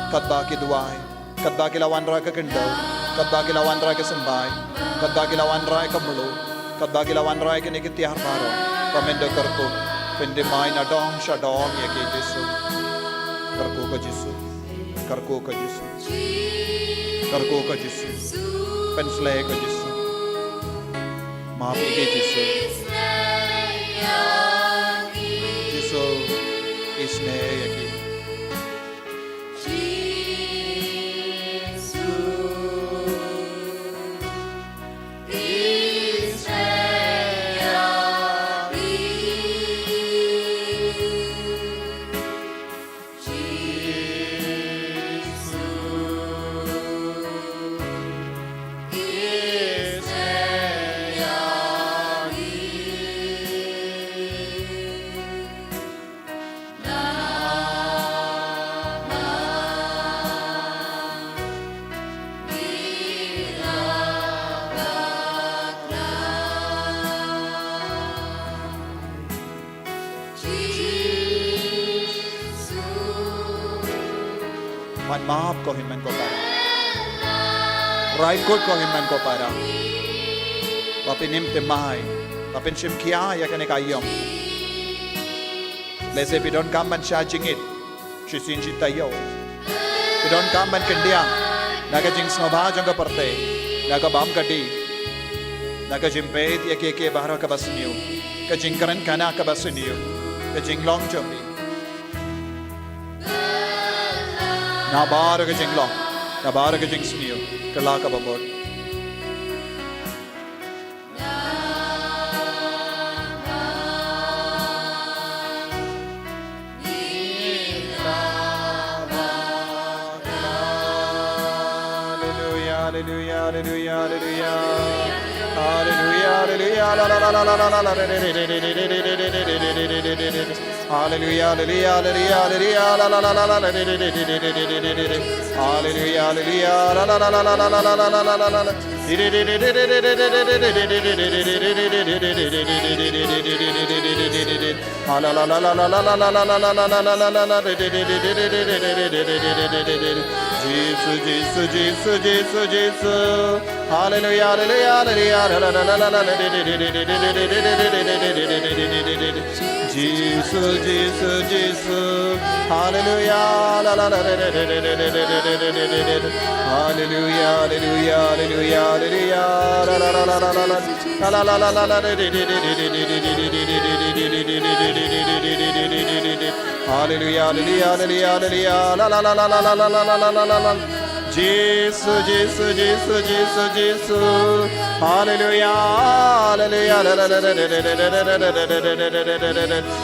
Kadda ki duai Kadda ki lawan ra ke kendau Kadda ki lawan ra ke sembay Kadda ki lawan ra ke mulu Kadda ki lawan ra ke nikitihar paro Pamendo karko Pendimay na dong siya dong ya ke Jisu Karko ka Jisu Karko ka Jisu Karko ka Jisu Penslay ka Jisu Maafi ke Jisu Isne yaki Man maaf ko himan ko para Right good ko himan ko para Wapinim timay Wapin shimkia ya kane kayom Lese pidon kamban charging it Shisin shitayo Pidon kamban kendia Naga jing snobha janga parte Naga bam kati Naga jimpet ya keke bahara kabasniyo Ka jingkaran kana kabasniyo Ka jinglong jombi Nabar ka jinglong, nabar ka jing sniyo, kala ka babod. Hallelujah, hallelujah, hallelujah, hallelujah, hallelujah, la la la la la la la la. Hallelujah, hallelujah, hallelujah, hallelujah, la la la la la. Hallelujah, hallelujah, la la la la la la la la la la la. Hallelujah, Jesus, Jesus, Jesus, Jesus, Jesus. Hallelujah, hallelujah, hallelujah. Jesus, Jesus, Jesus. Hallelujah, hallelujah, hallelujah, hallelujah, hallelujah, hallelujah. Jesus, Jesus, Jesus, Jesus, Jesus. Hallelujah, hallelujah.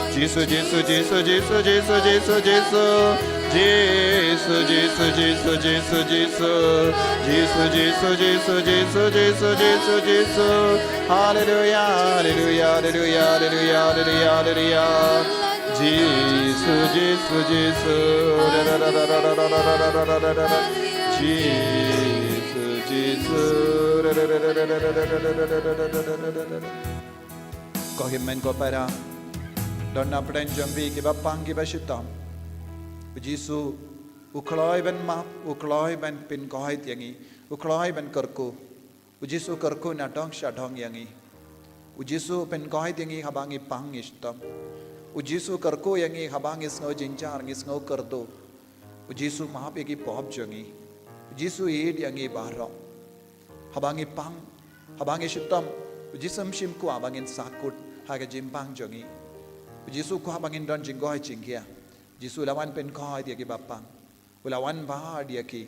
Jesus, Jesus, Jesus, Jesus, Jesus, Jesus, Jesus. Jesus, Jesus, Jesus, Jesus, Jesus. Jesus, Jesus, Jesus, Jesus, Jesus, Jesus, Jesus. Hallelujah, hallelujah, hallelujah, hallelujah, hallelujah, hallelujah. Jesus, Jesus, Jesus. Jesus, Jesus. Ko himmen ko para don na pren jambi ki bapang ki bashitam. Jisu ukloi ben map ukloi ben pin koi tiangi ukloi ben kerku. Jisu kerku na dong sha dong yangi. Jisu pen koi tiangi habangi pang istam. Jisu kerku yangi habangi snow jinjar ngi snow kerdo. Jisu map yaki pop jangi. Jisu id yangi barok. Habangi pang, habangi shitam. Jisum shim ku abangin sakut haga jimpang jangi. Jisu ku habangin don jinggoy jingkia. Jisu lawan pen koi dia ki bapang. Ulawan va dia ki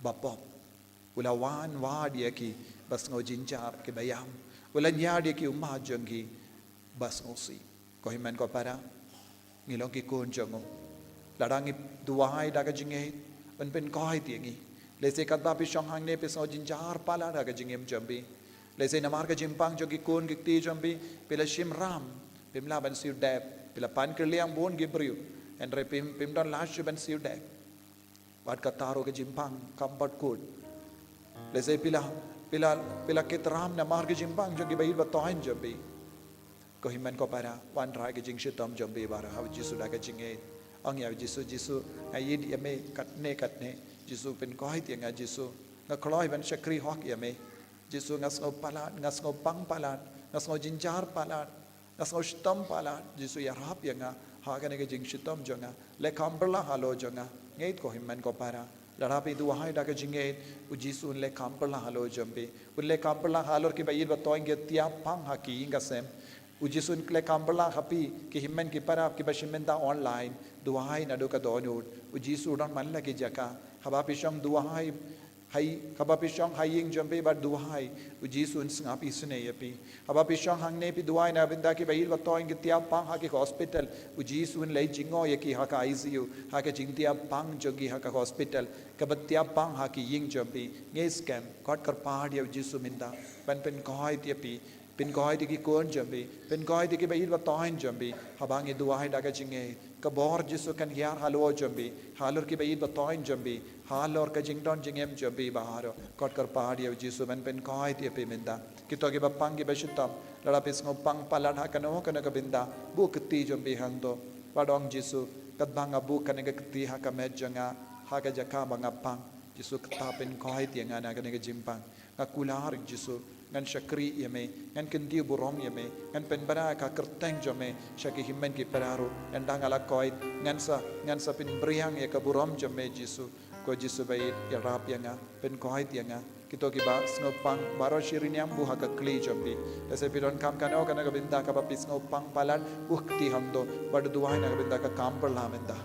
bapop. Ulawan va dia ki bas ngo jinjar ki bayam. Ulanya dia ki umah jangi bas ngosi. Ko himen ko para ngilong ki kun jango. Larangi duai daga jinge un pen koi tiangi. Lese kadba pi shong hang ne pe so jinjar pala daga jingem jambi. Lese namar ka jimpang jogi kun gikti jambi pila shim ram pimla ban siu deb pila pan kerliang bon gibriuendre pim don lash ban siu deb wat kataro ka jimpang kambat kut lese pila ketram namar ka jimpang jogi bai ba toin jambi ko himan ko para wan rai ka jing shitam jambi bara ha jisu daga jinge ang ya jisu ayid yame katne Jisu pen koi tiang Jisu nga kloi ban shakri hok yame Jisu ngas ngo palat ngas ngo pang palat ngas ngo jinjar palat ngas ngo shtam palat Jisu ya rap yanga ha ka ne ke jing shtam jonga le kamberla halo jonga ngeit ko himman ko para larapi du hai da ka jinge u Jisu le kamberla halo jambe ulle kamberla halor ki bayir ba toinge tia pang ha ki inga sem u Jisu le kamberla hapi ki himman ki para ki bashimenda online duai na do ka donut u Jisu don man la ki jaka habapishong duhai hai habapishong haying jambe ba duhai u Jisu ngapi sune yapi habapishong hangne pi duhai na binda ki bahil batoing gitia pang ha ki hospital u Jisu lei jingo yaki ha ka ICU ha ka jingtia pang jogi ha ka hospital ka batia pang ha ki ying jambe nge scam kot kar pahad ya Jisu minda pen koi tiapi pen koi ti ki kon jambe pen koi ti ki bahil batoing jambe habangi duhai daga jinge kabor Jisu kan yar halo jambi halor ki bayid batoin jambi halor ka jingdon jingem jambi baharo kot kar pahadi Jisu ben pen koi ti pe minda kito ki bapang ki bashitam lada pis ngo pang palan ha kano kana ka binda bu kti jambi hando padong Jisu kadbanga bu kana ka kti ha ka medjanga ha ka jaka banga pang Jisu kta pen koi ti ngana kana ka jimpang ngakular Jisu ngan shakri yame ngan kendi burom yame ngan penbara ka kerteng jame shaki himmen ki peraro endang ala koit ngan sa pin briang ya ka burom jame Jisu ko Jisu bai ya rap yanga pen koit yanga kito ki ba snopang baro shirinyam bu ha ka kli jambi ese piron kam kano kana ka binda ka ba pis snopang palan ukti hamdo bad duai na ka binda ka kam par la menda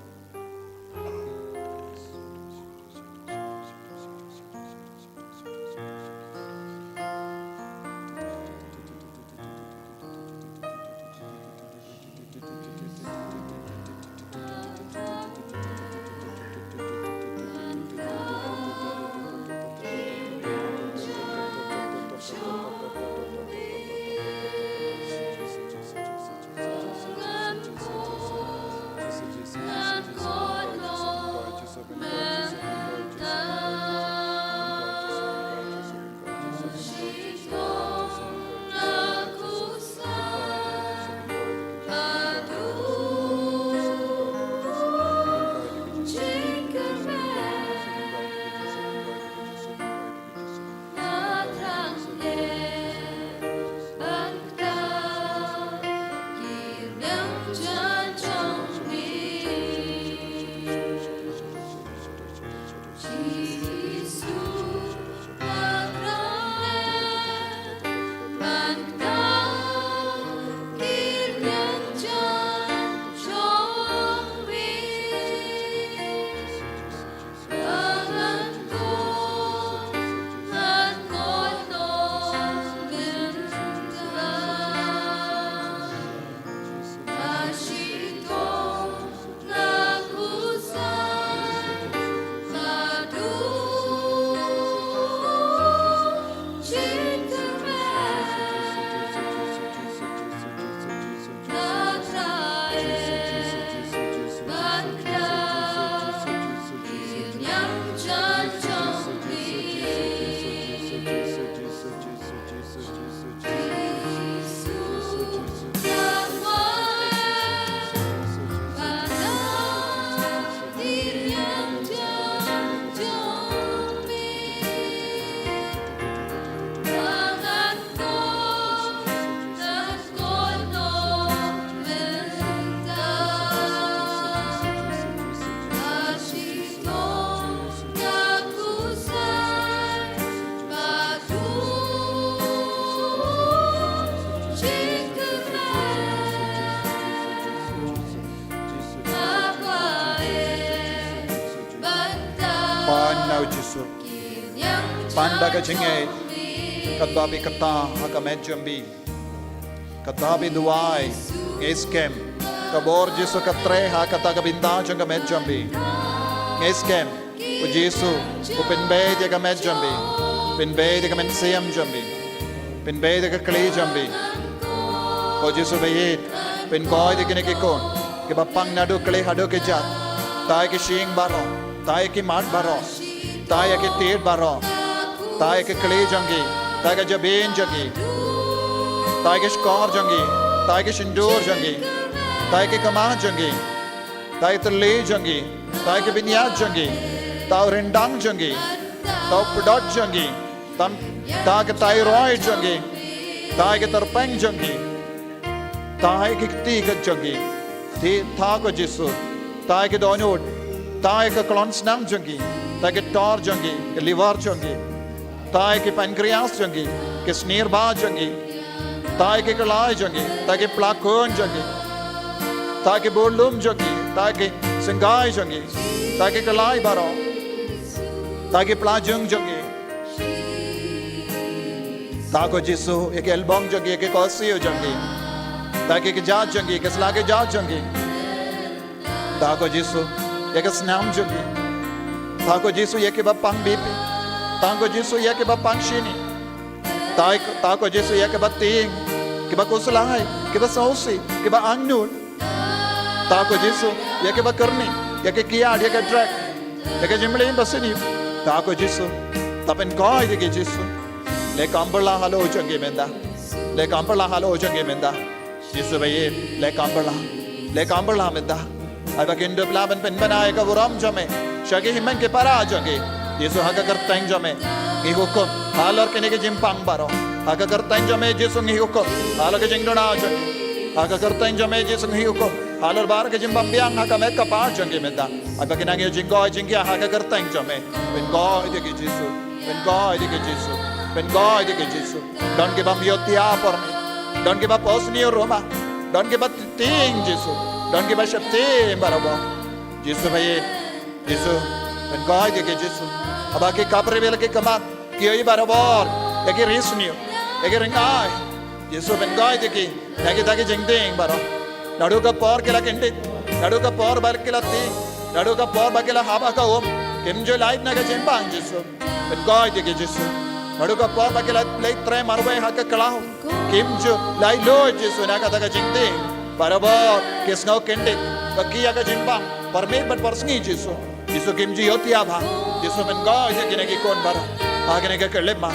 Pangao Jesu. Pandaga Jinge, Katabi Kata, Hakamejambi, Katabi Duai, Eskem, Kabor Jesu Katre, Hakatagabinda, Jangamejambi, Eskem, O Jesu, Upinbe, Yagamejambi, Pinbe, the Kamensiam Jambi, Pinbe, the Kakli Jambi, O Jesu Bayit, Pingoy, the Kinekikon, Kibapang Nadu Kale Hadokijat, Tai Kishing Baro, Tai Kimat Baro, Tai Kitir Baro, Tai Kali Jangi, Tai Jabin Jangi, Tai Kishkor Jangi, Tai Kishindur Jangi, Tai Kama Jangi, Tai Tali Jangi, Tai Binyat Jangi, Tau Rindang Jangi, Tau Pudot Jangi, Tai Thyroid Jangi, Tai Terpeng Jangi, Tai Kikti Jangi, Tai Jesu, Tai Donut, Tai Klonsnam Jangi, Tai Tor Jangi, Liver Jangi. Tai ke pancreas jangi, ke sneer ba jangi, tai ke kalai jangi, tai ke plakon jangi, tai ke bolum jangi, tai ke singai jangi, tai ke kalai baro, tai ke plajung jangi, tai ko Jesu ek elbong jangi, ek kosio jangi, tai ke jat jangi, ke slage jat jangi, tai ko Jesu ek snam jangi, tai ko Jesu ek bapang bipi. Tango Jesu ya ke ba pangshini, tako Jesu ya ke ba ting, ke ba kusulay, ke ba sausi, ke ba angnul, tako Jesu ya ke ba karni, ya ke kiad, ya ke drag, ya ke jimlin basini, tako Jesu, tapen koi de ke Jesu, le kamperla halo jangi menda, le kamperla halo jangi menda, Jesu baye le kamperla menda, ay ba kindo plaban pen banay ka buram jame, shagi himen ke para jangi. Yesu haga kerteng jame, ngihukum, halar kene ke jimpang baro, haga kerteng jame Yesu ngihukum, halar ke jingdona jangi, haga kerteng jame Yesu ngihukum, halar bar ke jimpang biang haga meka par jangi menda, aga kinangi jinggoy jingya haga kerteng jame, bengoy de ke Yesu, bengoy de ke Yesu, bengoy de ke Yesu, don ke bam yotia pormi, don ke ba posni Roma, don ke ba ting Yesu, don ke ba shapti barabo, Yesu baye, Yesu, bengoy de ke Yesu. Abaki kapre bela ke kamat kioi barabor eki risniu eki ringai Yesu bengai deki nagi dagi jingding baro nadu ka por kela kendit nadu ka por bar kela ti nadu ka por bakela haba ka om kemjo light naga jembang Yesu bengai deki Yesu nadu ka por bakela lay tre marwe hakka kalahu kemjo lay lo Yesu naga daga jingding barabor kesno kendit baki aga jembang parme but persni Yesu Yesu kimji yoti abha Yesu bengai je kine ki kon baro agene ke kelema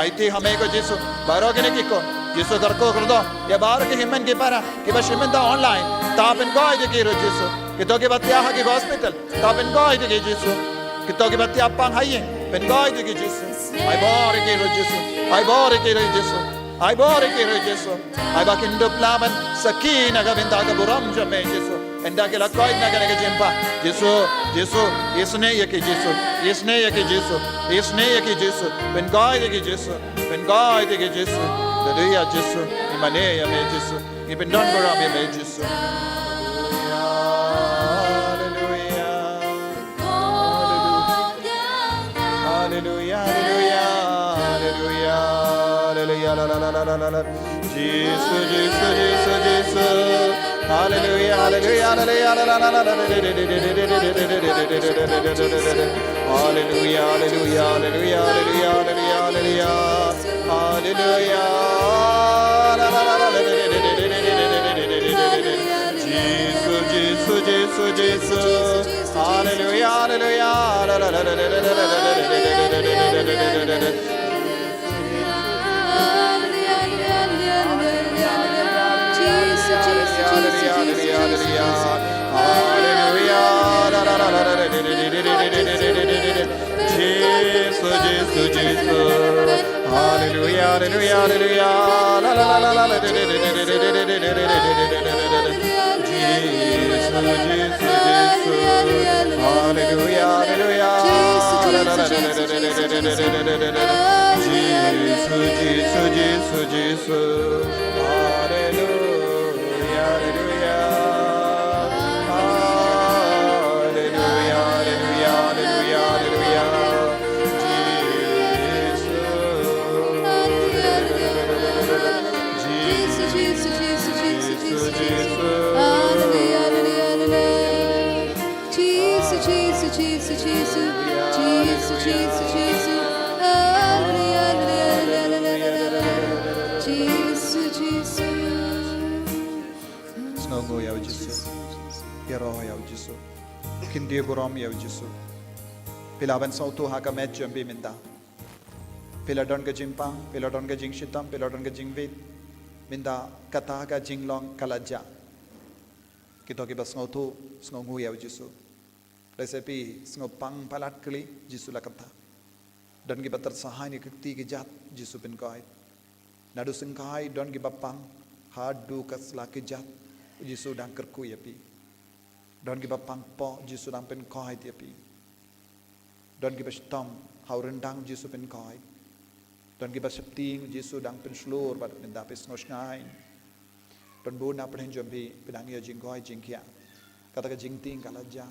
aiti hame ko Yesu baro kine ki kon Yesu darko kardo ye bar ke himen ke para ke ba shimen da online ta bengai je ki ro Yesu ke to ke batya ha ki hospital ta bengai je ki Yesu ke to ke batya pang haye bengai je ki Yesu ai bar ke ro Yesu ai bar ke ro Yesu ai bar ke ro Yesu ai ba kindo plamen sakina ga benda ga buram jame Yesu enda ke la koi na ga jempa Yesu isne ye ke Yesu isne ye ke Yesu isne ye ke Yesu bengai ye ke Yesu bengai ye ke Yesu haleluya Yesu imane ya me Yesu ibendon gora me Yesu haleluya haleluya haleluya haleluya haleluya la la la la la Jesus hallelujah hallelujah hallelujah hallelujah hallelujah hallelujah hallelujah Jesus hallelujah hallelujah hallelujah hallelujah hallelujah la la la la la hallelujah hallelujah Jesus hallelujah hallelujah hallelujah hallelujah Jesus, Jesus, Jesus, Jesus. Hallelujah, hallelujah, Jesus, Jesus. Snongo yaw Jisu. Yero yaw Jisu. Kindia guram yaw Jisu. Pilaban sautu haka met jambi minda. Piladon ka jimpang, piladon ka jing shitam, piladon ka jing vid. Minda kata ka jing long kalaja. Kita ki bas ngautu snongo yaw Jisu. Resepi snopang palat kali Jisu la kata. Dan ki batar sahani kekti ki jat Jisu pin kai. Nadu singkai don ki bapang hadu kas la ki jat Jisu dang kerku ya pi. Don ki bapang po Jisu dang pin kai ya pi. Don ki bastam hau rendang Jisu pin kai. Don ki basapting Jisu dang pin slur bat minda pis ngosngai. Don bu na pen jambi pedang ya jingkoi jingkia. Kata ka jingting kalaja.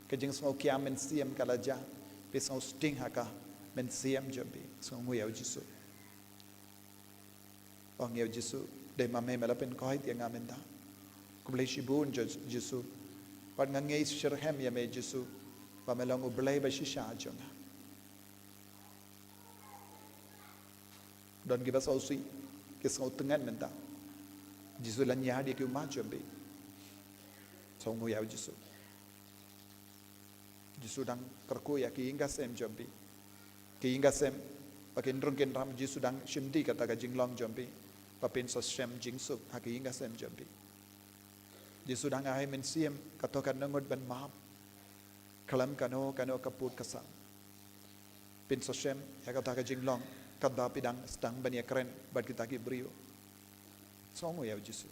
Ka jing smo kia men siam kalaja. Pis ngau sting haka men siam jambi. So nguyau Jisu. Ong yau Jisu de mame melapen koi dia ngamenda. Kumlei shibun Jisu. Pat ngangai shirhem ya me Jisu. Ba melong ublei ba shisha jonga. Don gibas ausi kis ngau tengan menta. Jisu lan ya dia ki ma jambi. So nguyau Jisu. Jisu dang kerku ya ki inga sem jambi. Ki inga sem pakin drunken ram Jisu dang shimdi kata ka jinglong jambi. Papin sa shem jingsuk haki inga sem jambi. Jisu dang ai men siem katokan nangod ban maap. Kalam kano kaput kasam. Pin sa shem ya kata ka jinglong kadda pidang stang ban ya kren bad kita ki brio. Songo ya Jisu.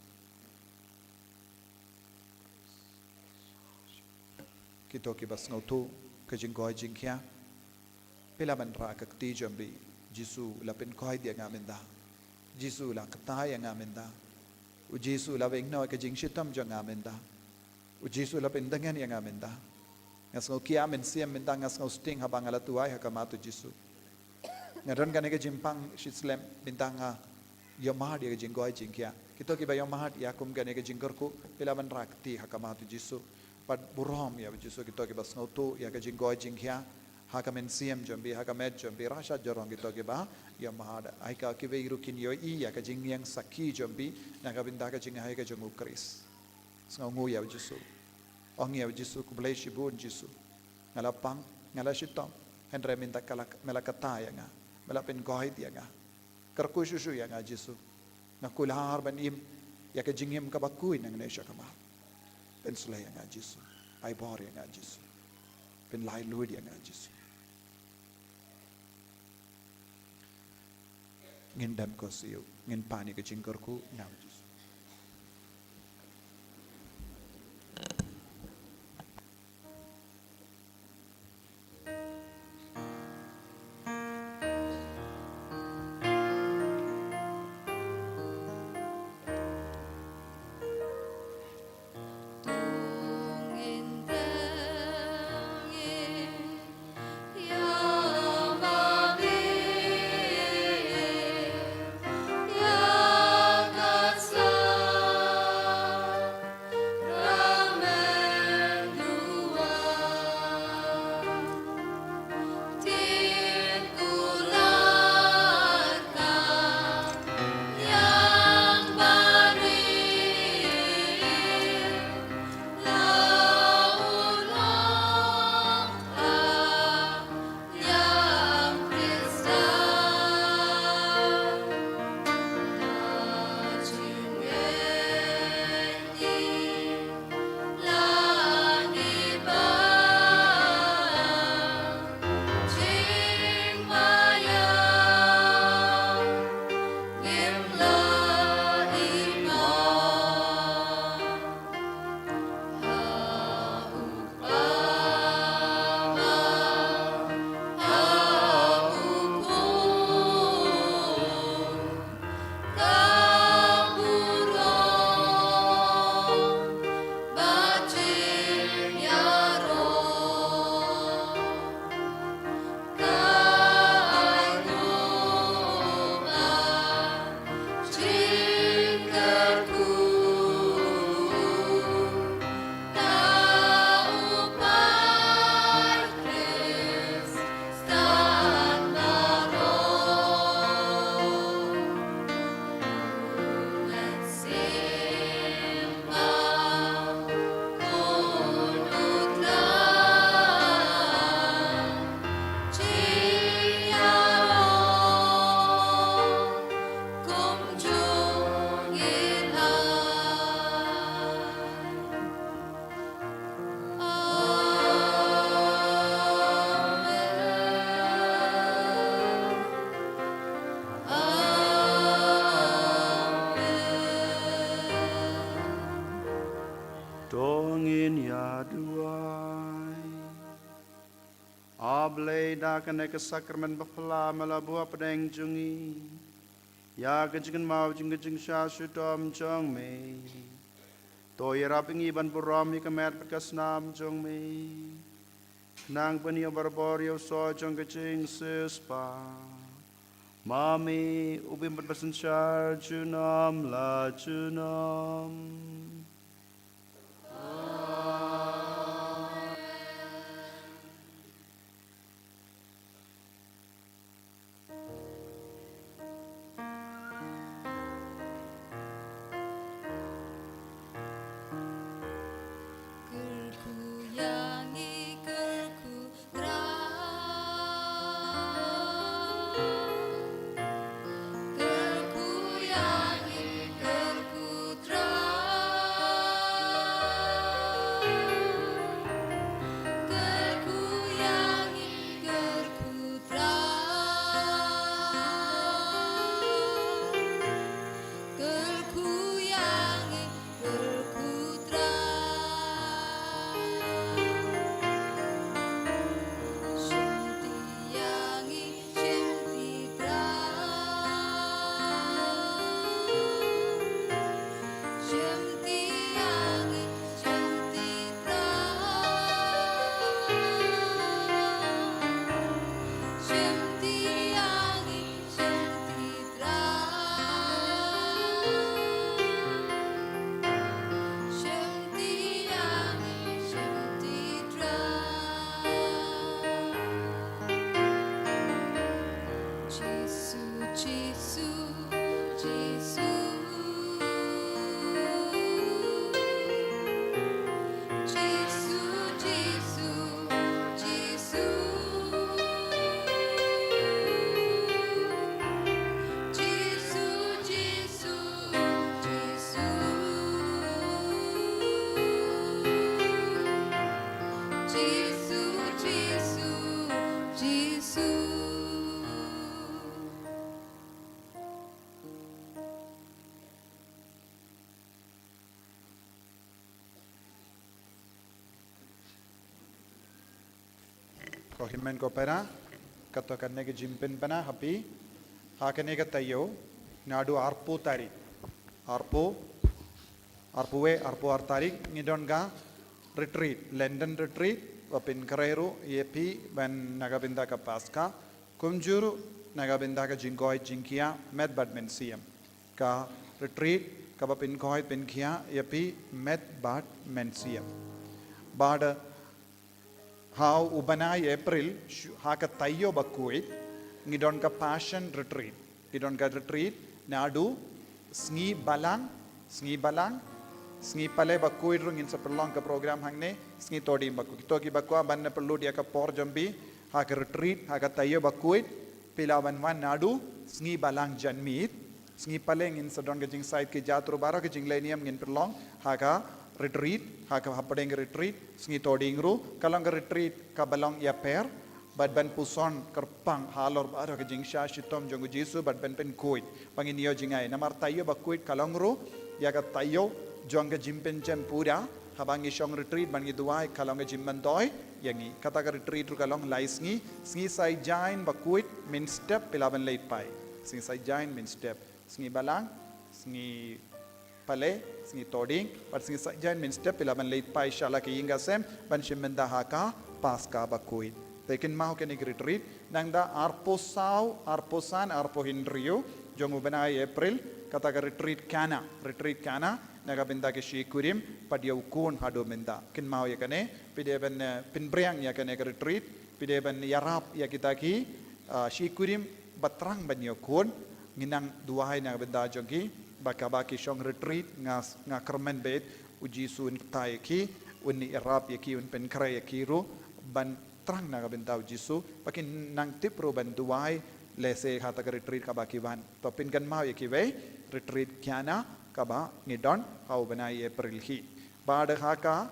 Kito ki bas ngautu ka jingkoi jingkia. Pila man ra ka kti jambi. Jisu lapin koi dia ngamenda. Jisu la kataya ngamenda. U Jisu la vengno ka jing shitam jang ngamenda. U Jisu la pendangan yang ngamenda. Ngas ngau kia men siam menda ngas ngau sting habang ala tuai hakamatu Jisu. Ngaron ka jimpang shislem bintang ha yomah dia ka jingkoi jingkia. Kito ki ba yomah ya kum ka jingkorku pila man ra kti hakamatu Jisu. Pat burom ya Jisu kito ki bas ngautu ya ka jingkoi jingkia. Haka men siam jambi haka med jambi rasha jorong gitu ke ba ya mahada ai ka ki veiru kin yo I ya ka jing yang saki jambi na ka binda ka jing hai ka jungu kris sngu ya Jisu ong ya Jisu ku blai shibun Jisu ngala pang ngala shitam endre minta kala mela kata ya nga mela pen gohid ya nga karku shushu ya nga Jisu na kulhar ban im ya ka jingim ka bakui nang nesha kama pen sulay ya nga Jisu ai bor ya nga Jisu pen lai luid ya nga Jisu ngin dam ko siyo ngin pani ka jingkorku now Jisu God's jongin ya duai. Ablay da kene ke sakramen bapla malabua pedeng jongi. Ya kejeng mau jeng sya sutom jong me. To yarapingi ban buram ni kemet bekas nam jong me. Nang penio barborio so jong kejeng sespa. Mami ubim berpesan syar junam la junam. Kohimen ko pera, kato karne ke jimpin pana happy, hakane ke tayo, nadu arpo tarik, arpo tarik, ngidon ga retreat, London retreat, wapin karero, yepi ban nagabinda ka paska, kumjuru nagabinda ka jingkoi jingkia, med badmen siem, ka retreat, ka wapin koi pinkia, yepi med badmen siem, bad how ubanai April haka tayo bakuit ngidon ka passion retreat nadu sngi balang sngi pale bakuit rungin sa perlong ka program hangne sngi todi baku kitoki bakwa banna perlu dia ka por jambi haka retreat haka tayo bakuit pilawan wan nadu sngi balang janmit sngi pale ngin sa don ka jing site ki jatru baro ki jing leniam ngin perlong haka retreat haka hapadeng retreat sngi todingru kalang retreat ka balong ya per bad ban puson kerpang halor baro ke jingsha shitom jongu jisu bad ban pen kuit pangin yo jingai namar tayo ba kuit kalongru ya ka tayo jonga jimpen jem pura habang isong retreat bangi duai kalong jimman toy yangi kata ka retreat ru kalong laisngi sngi sai jain ba kuit min step pilaban late pai sngi sai jain min step sngi balang sngi pale sngi toding but sngi sajan min step pilaban late pai shala ki inga sem ban shimenda haka paska bakuit tekin mau ke retreat nangda arposan arpo hindrio jongu banai April kata ka retreat kana naga benda ke shikurim padia ukun hado menda kin mau ya kane pide ban pinbriang ya kane ka retreat pide ban yarap ya kita ki shikurim batrang ban yakun nginang duai naga benda jongi baki shong retreat nga kermen bet uji sun tai ki unni irap yaki un pen kray yaki ru ban trang na benta uji su pakin nang tipro ban duai lese khata ka retreat ka baki ban to pin gan mau yaki ve retreat kyana ka ba ngidon au banai April hi bad haka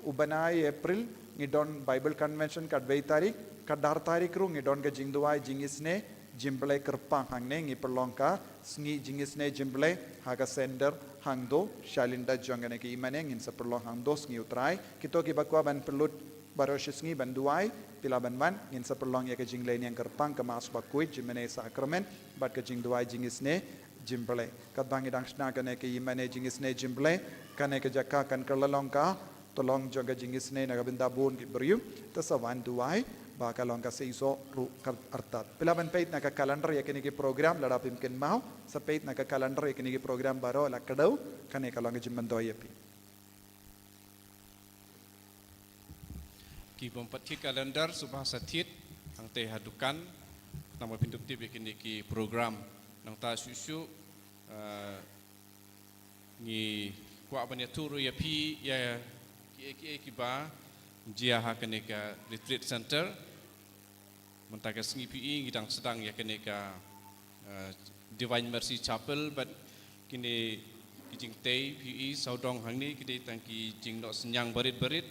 ubanai April ngidon Bible convention ka 2 tarik ka 10 tarik ru ngidon ka jing duai jingisne jimble kerpang hang ne ngi perlongka sngi jingis ne jimble haga sender hang do shalinda jongane ki imane ngin sa perlong hang do sngi utrai kito ki bakwa ban pelut barosh sngi ban duai pila ban man ngin sa perlong ya ke jingle ni yang kerpang ke mas bakui jimene sakramen bat ke jing duai jingis ne jimble kat bangi dang sna kane ke imane jingis ne jimble kane ke jakka kan kerlalongka tolong jaga jingis ne naga binda bon ki beriu tasawan duai baka long ka seiso ru artat pilaban peit naka kalender ya kini ki program lada pimkin mau sa peit naka kalender ya kini ki program baro la kadau kane kalong ka jimban doy pi ki bompat ki kalender subah satit ang te hadukan nama pintup tip kini ki program nang ta susu ni kwa banya turu ya pi ya ki ba jia ha kene ka retreat center mentaka sengi pi ngidang sedang ya kene ka Divine Mercy Chapel but kini kijing tei pi saudong hang ni kidi tangki jing no senyang berit-berit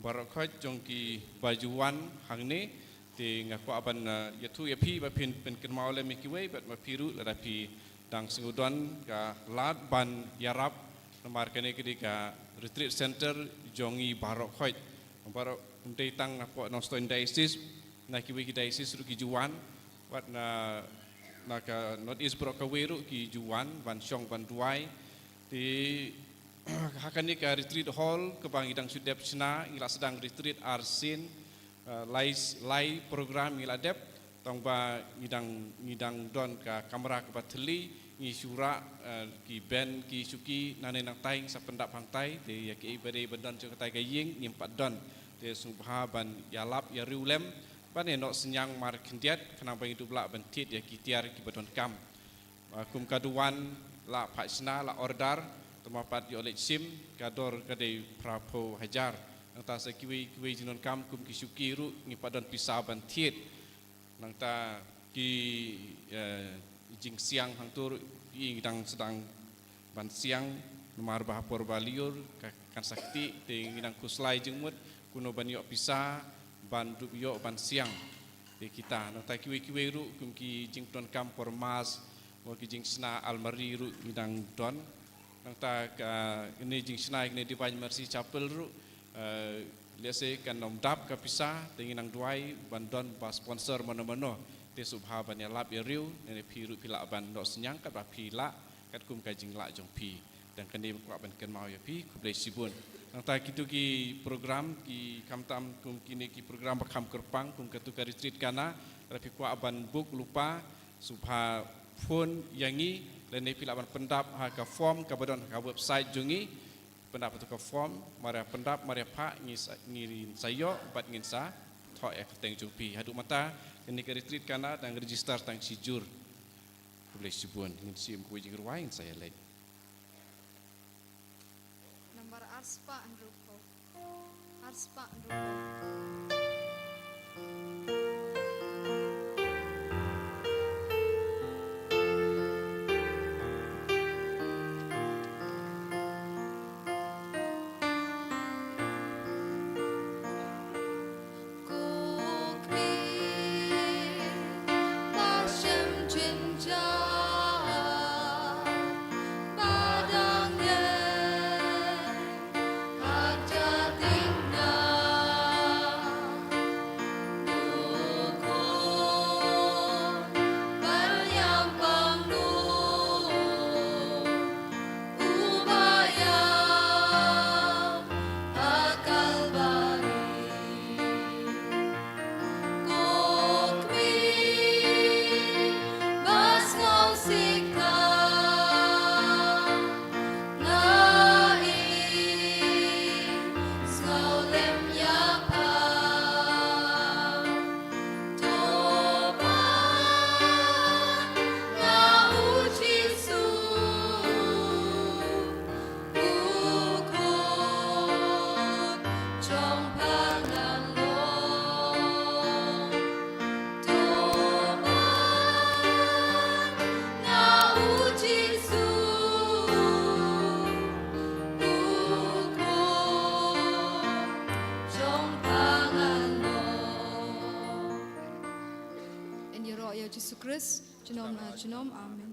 barokhot jong ki bajuan hang ni ti ngaku aban ya tu ya pi ba pin ken maule mi kiwe but ma piru la pi dang singudon ka lat ban yarap namar kene kidi ka retreat center jongi barokhot barok ndai tang apo nostoin diocese na kiwi ki diocese ru ki juan wat na ka not is brokaweru ki juan ban syong ban duai ti hakani ka retreat hall ke bangidang sudep sina ila sedang retreat arsin lai program ila dep tong ba ngidang don ka kamera ke bateli ngi syura ki ben ki suki nane nang taing sa pendap hangtai ti ya ki bade bandon jo katai gaying nimpat don te subha ban yalap ya riulem ban eno senyang mar kendiat kenang bang hidup la ban tit ya kitiar ki badon kam kum kaduan la phasna la ordar temapat yo lek sim kador kadai prapo hajar nang ta sekiwi jinon kam kum ki syukiru ngi padon pisau ban tit nang ta ki jing siang hang tur ingdang sedang ban siang nomar bahapor baliur kan sakti te ngidang kuslai jengmut kuno ban yo pisa ban du yo ban siang te kita no ta kiwe ru kum ki jing ton kam pormas mo ki jing sna almari ru ngidang don nang ta ini jing sna ini Divine Mercy Chapel ru lese kan nom dap ka pisa te ngidang duai ban don ba sponsor mono-mono te subha ban ya lap ya riu ne piru pila ban do senyang kat ba pila kat kum ka jing la jong pi dan kan ni kwa ban ken mau ya pi ku blai sibun nang ta kitu ki program ki kamtam kum kini ki program bakam kerpang kum katu ka retreat kana rapi kwa ban book lupa subha phone yangi le ne pila ban pendap ha ka form ka badon ka website jungi pendap tu ka form mara pendap mara pa ngi sayo bat ngin sa tho ek teng jong pi hadu mata ini ke retreat kana dan register tang sijur boleh sibun ngin sim ku jing ruain saya lain Nomor arspa andruko. Arspa andruko. Hãy subscribe cho kênh Ghiền Mì Gõ để không bỏ lỡ Jesus Christ, Genom na Genom, Amen.